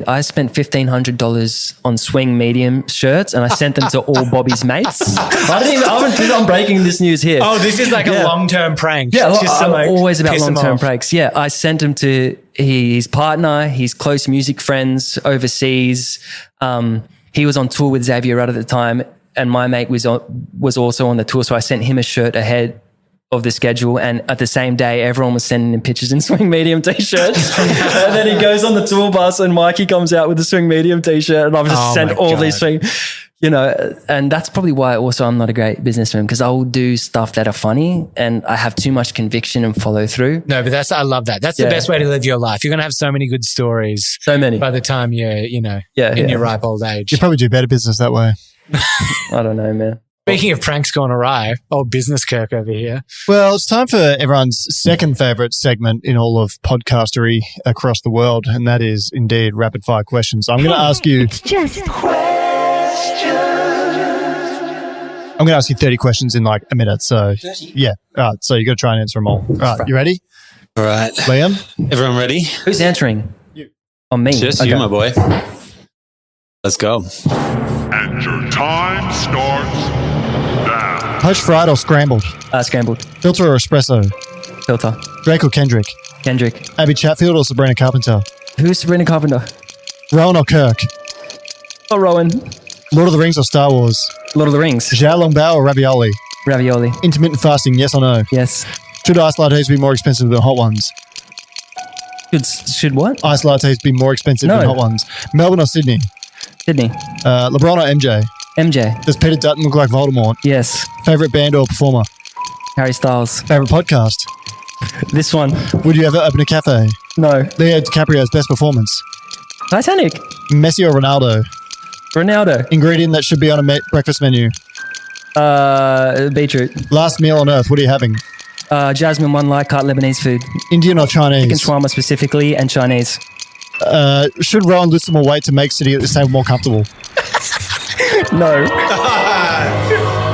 I spent $1,500 on Swing Medium shirts, and I sent them to all Bobby's mates. I'm breaking this news here. Oh, this is like a long-term prank. Yeah, I'm always about long-term pranks. Yeah, I sent him to his partner, his close music friends overseas. He was on tour with Xavier Rudd at the time, and my mate was also on the tour, so I sent him a shirt ahead of the schedule, and at the same day everyone was sending him pictures in Swing Medium t-shirts. And then he goes on the tour bus and Mikey comes out with the Swing Medium t-shirt, and I've just sent all these swing, and that's probably why also I'm not a great businessman, because I'll do stuff that are funny and I have too much conviction and follow through. No, but I love that. That's the best way to live your life. You're going to have so many good stories. So many. By the time you're, in your ripe old age. You probably do better business that way. I don't know, man. Speaking of pranks gone awry, old Business Kirk over here. Well, it's time for everyone's second favorite segment in all of podcastery across the world, and that is indeed rapid fire questions. So I'm going to ask you. It's just questions. I'm going to ask you 30 questions in like a minute. So, 30? Yeah. All right. So you got to try and answer them all. All right. You ready? All right. Liam? Everyone ready? Who's answering? You. On me. Just you, my boy. Let's go. And your time starts now. Poached, fried, or scrambled? Scrambled. Filter or espresso? Filter. Drake or Kendrick? Kendrick. Abbie Chatfield or Sabrina Carpenter? Who's Sabrina Carpenter? Rowan or Kirk? Oh, Rowan. Lord of the Rings or Star Wars? Lord of the Rings. Xiao Long Bao or ravioli? Ravioli. Intermittent fasting, yes or no? Yes. Should iced lattes be more expensive than hot ones? Should what? Iced lattes be more expensive than hot ones? Melbourne or Sydney? Sydney. LeBron or MJ? MJ. Does Peter Dutton look like Voldemort? Yes. Favorite band or performer? Harry Styles. Favorite podcast? This one. Would you ever open a cafe? No. Leo DiCaprio's best performance? Titanic. Messi or Ronaldo? Ronaldo. Ingredient that should be on a breakfast menu? Beetroot. Last meal on earth, what are you having? Jasmine one light cut Lebanese food. Indian or Chinese? Chicken shawarma specifically and Chinese. Should Rowan lose some more weight to make City at the same more comfortable? No.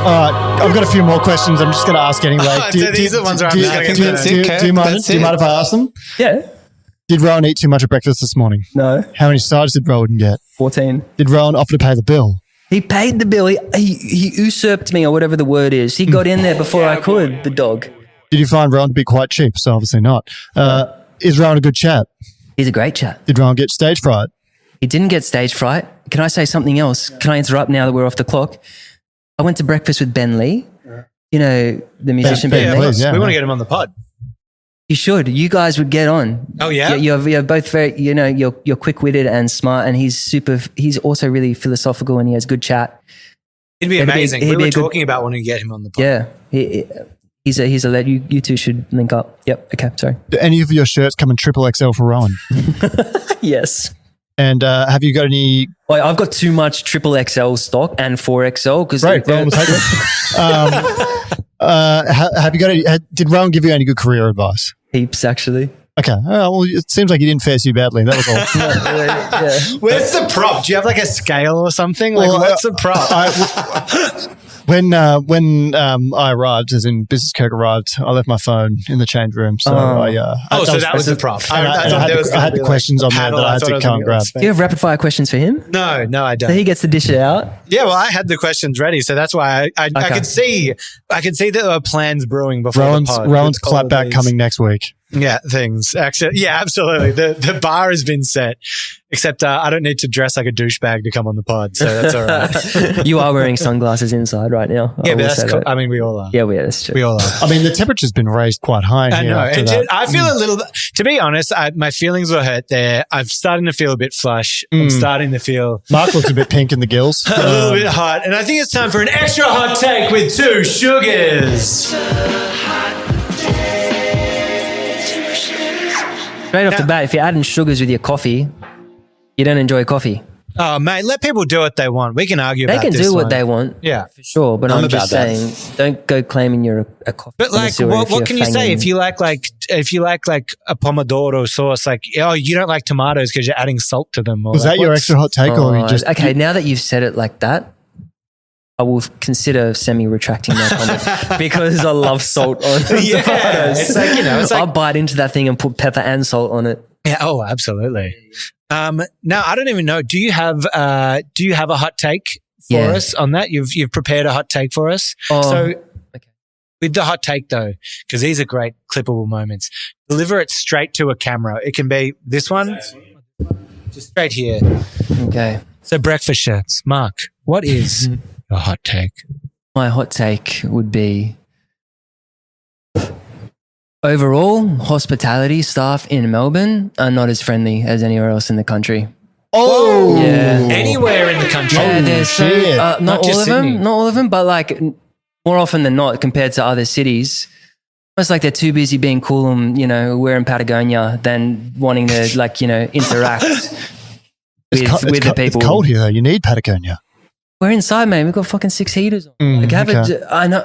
I've got a few more questions. I'm just going to ask anyway. These are the ones where I'm just going to get Do you mind if I ask them? Yeah. Did Rowan eat too much at breakfast this morning? No. How many sides did Rowan get? 14. Did Rowan offer to pay the bill? He paid the bill. He usurped me or whatever the word is. He got in there before I could, the dog. Did you find Rowan to be quite cheap? So obviously not. Is Rowan a good chat? He's a great chat. Did Rowan get stage fright? He didn't get stage fright. Can I say something else? Can I interrupt now that we're off the clock? I went to breakfast with Ben Lee. You know, the musician Ben Lee. Please, yeah. We want to get him on the pod. You should. You guys would get on. Oh, yeah? You're both very, you're quick-witted and smart, and he's also really philosophical and he has good chat. It'd be amazing. We were talking about wanting to get him on the pod. Yeah. He's a lad. You two should link up. Yep. Okay. Sorry. Do any of your shirts come in triple XL for Rowan? Yes. And have you got any? Well, I've got too much triple XL stock and 4XL because Rowan will take it. Have you got any? Did Rowan give you any good career advice? Heaps, actually. Okay. Well, it seems like he didn't fare you badly. That was all. Yeah. Where's the prop? Do you have like a scale or something? Like, what's the prop? When I arrived, as in Business Kirk arrived, I left my phone in the change room. So that was the prop. I had the questions on there that I had to come and grab. Do you have rapid fire questions for him? No, I don't. So he gets to dish it out. Yeah, well, I had the questions ready, so that's why I could see that there were plans brewing before the pod. Rowan's clapback coming next week. Yeah, things. Actually, yeah, absolutely. The bar has been set, except I don't need to dress like a douchebag to come on the pod, so that's all right. You are wearing sunglasses inside right now. Yeah, but that's cool. I mean, we all are. Yeah, that's true. We all are. I mean, the temperature's been raised quite high in here. I know. I feel a little bit, to be honest, my feelings were hurt there. I'm starting to feel a bit flush. I'm starting to feel... Mark looks a bit pink in the gills. A little bit hot. And I think it's time for an extra hot take with 2 sugars. Straight off the bat, if you're adding sugars with your coffee, you don't enjoy coffee. Oh, mate, let people do what they want. We can argue about this. They can do what they want. Yeah. For sure. But I'm just saying, don't go claiming you're a coffee. But like, what can you say if you like a pomodoro sauce? Like, oh, you don't like tomatoes because you're adding salt to them. Was that your extra hot take, or you just... Okay, now that you've said it like that, I will consider semi-retracting my comment because I love salt on tomatoes. It's like, I'll bite into that thing and put pepper and salt on it. Yeah. Oh, absolutely. Now, I don't even know. Do you have a hot take for us on that? You've prepared a hot take for us. So with the hot take though, because these are great clippable moments, deliver it straight to a camera. It can be this one, just straight here. Okay. So breakfast shirts. Mark, what is your hot take? My hot take would be overall, hospitality staff in Melbourne are not as friendly as anywhere else in the country. Oh, yeah. Anywhere in the country. Yeah, there's not all of Sydney. them, not all of them, but like more often than not compared to other cities. It's like they're too busy being cool and, wearing Patagonia than wanting to interact with the people. It's cold here though. You need Patagonia. We're inside, man. We've got fucking 6 heaters on. I know.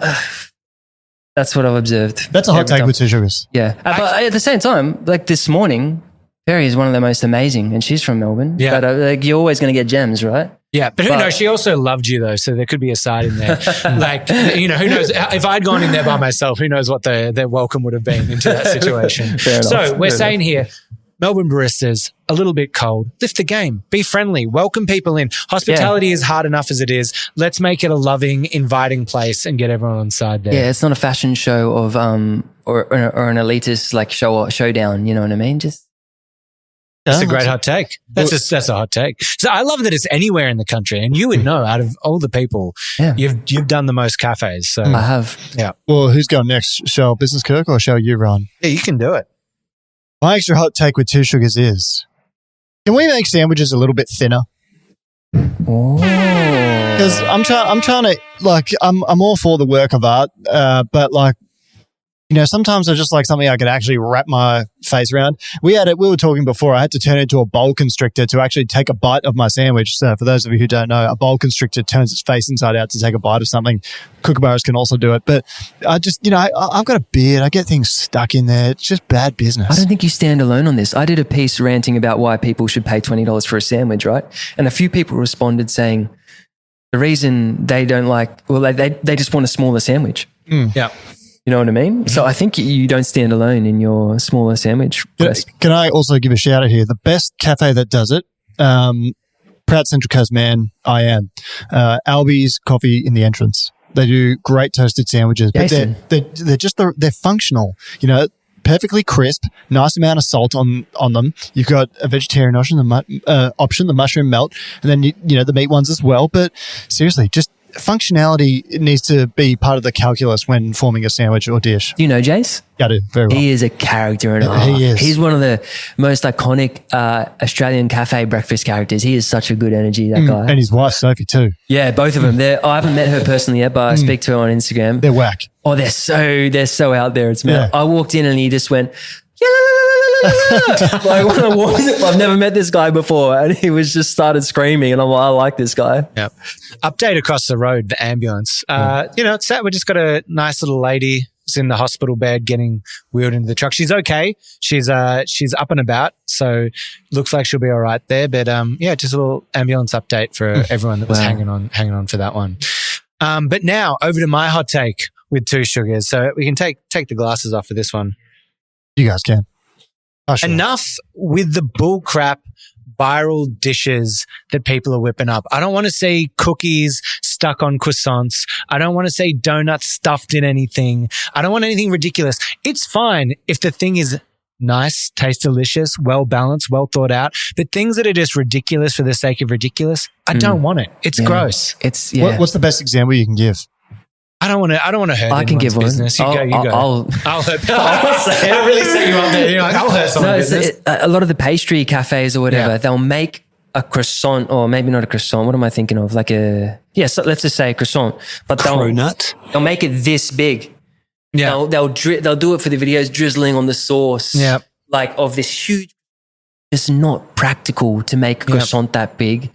That's what I've observed. That's a hot take with 2 sugars. Yeah. But at the same time, like this morning, Perry is one of the most amazing, and she's from Melbourne. Yeah. But you're always going to get gems, right? Yeah, but who knows? She also loved you though, so there could be a side in there. Who knows? If I'd gone in there by myself, who knows what their welcome would have been into that situation. So we're saying here, Melbourne baristas, a little bit cold. Lift the game. Be friendly. Welcome people in. Hospitality is hard enough as it is. Let's make it a loving, inviting place and get everyone on side there. Yeah, it's not a fashion show of or an elitist like showdown. You know what I mean? Just That's a great hot take. That's a hot take. So I love that it's anywhere in the country, and you would know out of all the people, you've done the most cafes. So I have. Yeah. Well, who's going next? Shall Business Kirk or shall you, Ron? Yeah, you can do it. My extra hot take with Two Sugars is, can we make sandwiches a little bit thinner? Because I'm trying to, like, I'm all for the work of art, but like, you know, sometimes I just like something I could actually wrap my face around. We were talking before, I had to turn it into a bowl constrictor to actually take a bite of my sandwich. So for those of you who don't know, a bowl constrictor turns its face inside out to take a bite of something. Kookaburras can also do it. But I just, you know, I've got a beard. I get things stuck in there. It's just bad business. I don't think you stand alone on this. I did a piece ranting about why people should pay $20 for a sandwich, right? And a few people responded saying the reason they don't like, well, they just want a smaller sandwich. Yeah. You know what I mean? So I think you don't stand alone in your smaller sandwich quest. Can I also give a shout out here? The best cafe that does it, proud Central Coast man, I am. Abbie's Coffee in the entrance. They do great toasted sandwiches, but they're functional. You know, perfectly crisp, nice amount of salt on them. You've got a vegetarian option, the mushroom melt, and then you know the meat ones as well. But seriously, just functionality needs to be part of the calculus when forming a sandwich or dish. Do you know Jace? Yeah, I do. Very well. He is a character and a half. He is. He's one of the most iconic Australian cafe breakfast characters. He is such a good energy, that guy. And his wife, Sophie, too. Yeah, both of them. I haven't met her personally yet, but I speak to her on Instagram. They're whack. Oh, they're so out there. It's mad. I walked in and he just went, like when I walked in, I've never met this guy before, and he was just started screaming, and I'm like, I like this guy. Yep. Update across the road, the ambulance. You know, it's that we just got a nice little lady who's in the hospital bed getting wheeled into the truck. She's okay. She's up and about, so looks like she'll be all right there. But yeah, just a little ambulance update for everyone that was hanging on for that one. But now over to my hot take with Two Sugars. So we can take the glasses off for this one. You guys can. Oh, sure. Enough with the bullcrap viral dishes that people are whipping up. I don't want to see cookies stuck on croissants. I don't want to see donuts stuffed in anything. I don't want anything ridiculous. It's fine if the thing is nice, tastes delicious, well balanced, well thought out. But things that are just ridiculous for the sake of ridiculous, I don't want it. It's gross. It's What's the best example you can give? I don't want to hurt I can give one. business. You go. I'll hurt. I'll really set you up there. You're like, I'll hurt someone's business. A lot of the pastry cafes or whatever, they'll make a croissant, or maybe not a croissant. What am I thinking of? Like so let's just say a croissant, but they'll make it this big. Yeah, they'll do it for the videos, drizzling on the sauce. Yeah, like of this huge. It's not practical to make a croissant that big.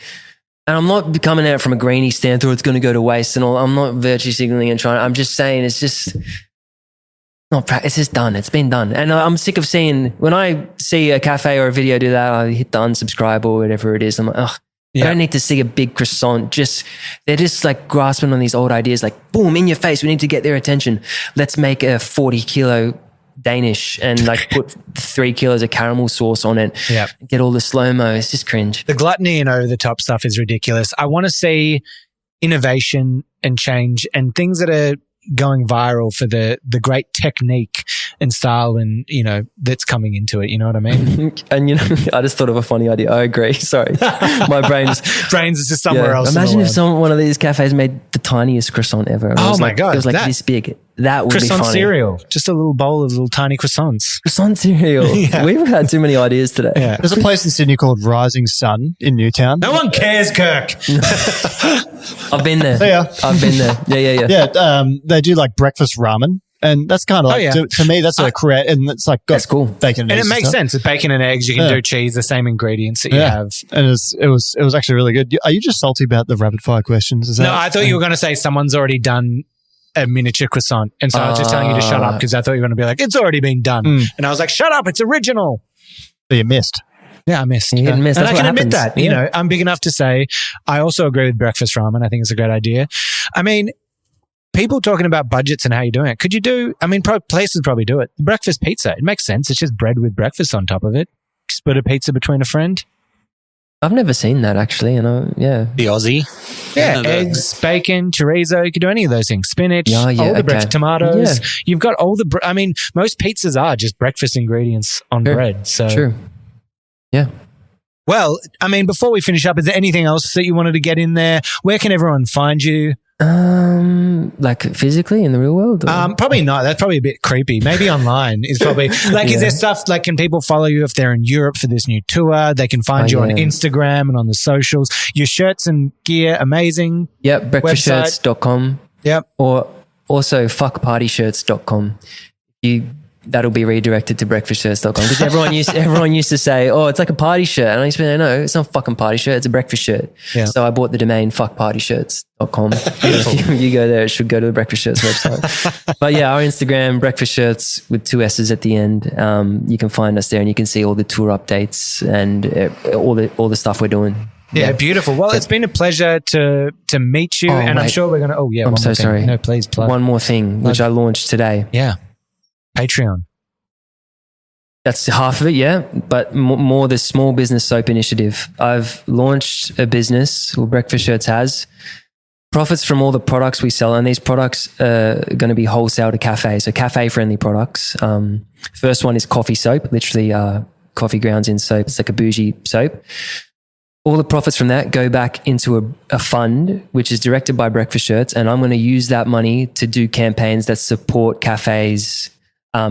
And I'm not coming out from a greenie stance or it's going to go to waste and all. I'm not virtue signaling and trying. I'm just saying it's just not it's just done. It's been done. And I'm sick of seeing, when I see a cafe or a video do that, I hit the unsubscribe or whatever it is. I'm like, I don't need to see a big croissant. They're just like grasping on these old ideas, like boom, in your face. We need to get their attention. Let's make a 40 kilo Danish and like put 3 kilos of caramel sauce on it. Yeah. Get all the slow-mo. It's just cringe. The gluttony and over-the-top stuff is ridiculous. I want to see innovation and change and things that are going viral for the great technique and style and, you know, that's coming into it. You know what I mean? And, you know, I just thought of a funny idea. I agree. Sorry. My brains is just somewhere else. Imagine if one of these cafes made the tiniest croissant ever. Oh my God. It was like this big. That would be funny. Croissant cereal. Just a little bowl of little tiny croissants. Croissant cereal. We've had too many ideas today. Yeah. There's a place in Sydney called Rising Sun in Newtown. No one cares, Kirk. I've been there. Yeah. I've been there. Yeah. Yeah. They do like breakfast ramen. And that's kind of like, to me, that's a correct, and it's like, that's cool. Bacon and eggs. And it makes sense. With bacon and eggs, you can do cheese, the same ingredients that you have. And it was actually really good. Are you just salty about the rapid fire questions? No, I thought you were going to say someone's already done a miniature croissant. And so I was just telling you to shut up because I thought you were going to be like, it's already been done. And I was like, shut up, it's original. So you missed. Yeah, I missed. You missed. And I can admit that. You know, I'm big enough to say I also agree with breakfast ramen. I think it's a great idea. I mean, people talking about budgets and how you're doing it. Could you do, I mean, places probably do it. Breakfast pizza. It makes sense. It's just bread with breakfast on top of it. Split a pizza between a friend. I've never seen that actually. The Aussie. Yeah, eggs, bacon, chorizo. You could do any of those things. Spinach, all the breakfast tomatoes. Yeah. You've got all the, most pizzas are just breakfast ingredients on bread. So True. Yeah. Well, I mean, before we finish up, is there anything else that you wanted to get in there? Where can everyone find you? Like physically in the real world? Probably not. That's probably a bit creepy. Maybe online is probably like, is there stuff like, can people follow you if they're in Europe for this new tour? They can find you on Instagram and on the socials. Your shirts and gear, amazing. Yep. breakfastshirts.com. Yep. Or also fuckpartyshirts.com. That'll be redirected to breakfastshirts.com because everyone used to say, oh, it's like a party shirt. And I used to say, no, it's not a fucking party shirt. It's a breakfast shirt. Yeah. So I bought the domain fuckpartyshirts.com. If you go there, it should go to the Breakfast Shirts website. But yeah, our Instagram, Breakfast Shirts with 2 S's at the end. You can find us there and you can see all the tour updates and all the stuff we're doing. Yeah, beautiful. Well, it's been a pleasure to meet you. And I'm sure we're going to, I'm so sorry. No, please plug. One more thing, which I launched today. Yeah. Patreon. That's half of it, yeah. But more the small business soap initiative. I've launched a business, or Breakfast Shirts has. Profits from all the products we sell, and these products are going to be wholesale to cafes, so cafe-friendly products. First one is coffee soap, literally coffee grounds in soap. It's like a bougie soap. All the profits from that go back into a fund, which is directed by Breakfast Shirts, and I'm going to use that money to do campaigns that support cafes,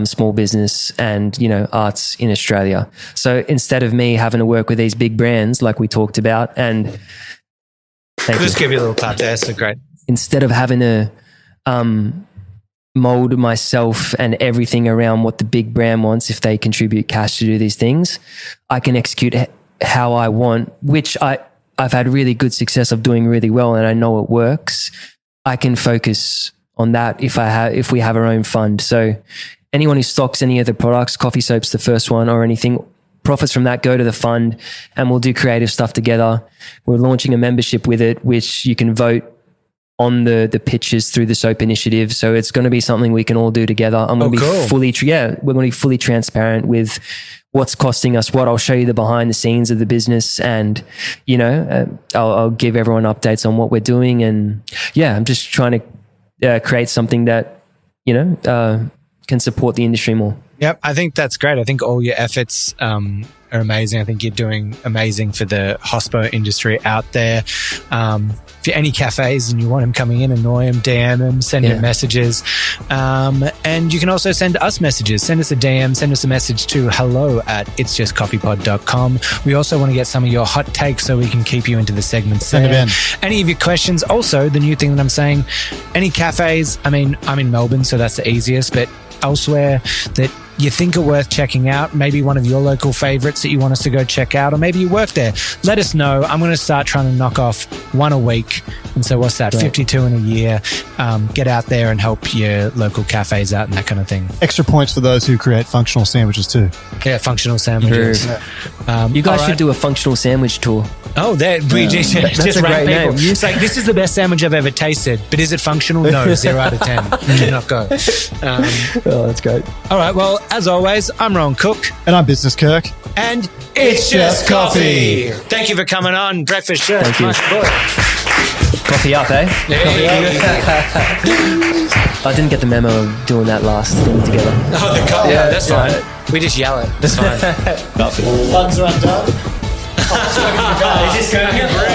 small business and, arts in Australia. So instead of me having to work with these big brands like we talked about and just give you a little clap there. That's great. Instead of having to mold myself and everything around what the big brand wants, if they contribute cash to do these things, I can execute how I want, which I've had really good success of doing really well and I know it works. I can focus on that if we have our own fund. So anyone who stocks any of the products, coffee soap's the first one or anything, profits from that go to the fund and we'll do creative stuff together. We're launching a membership with it, which you can vote on the pitches through the soap initiative. So it's going to be something we can all do together. I'm going to be we're going to be fully transparent with what's costing us what. I'll show you the behind the scenes of the business and, I'll give everyone updates on what we're doing. And yeah, I'm just trying to create something that, can support the industry more. Yep, I think that's great. I think all your efforts are amazing. I think you're doing amazing for the hospo industry out there. If you're any cafes and you want them coming in, annoy them, DM them, send them messages. And you can also send us messages. Send us a DM, send us a message to hello@itsjustcoffeepod.com. We also want to get some of your hot takes so we can keep you into the segments. Send them in. Any of your questions. Also, the new thing that I'm saying, any cafes, I mean, I'm in Melbourne, so that's the easiest, but elsewhere that you think are worth checking out, maybe one of your local favorites that you want us to go check out, or maybe you work there, let us know. I'm going to start trying to knock off one a week. And so what's that? 52 in a year. Get out there and help your local cafes out and that kind of thing. Extra points for those who create functional sandwiches too. Yeah, functional sandwiches. You guys should do a functional sandwich tour. Oh, that's a great name. It's like, this is the best sandwich I've ever tasted, but is it functional? No, 0 out of 10. Do not go. That's great. All right, well, as always, I'm Ron Cook. And I'm Business Kirk. And it's just coffee. Thank you for coming on Breakfast Shirts. Thank you. Coffee up, eh? I didn't get the memo of doing that last thing together. Oh, the coffee. Yeah, that's fine. We just yell it. That's fine. Buns are undone. He's just going to brew.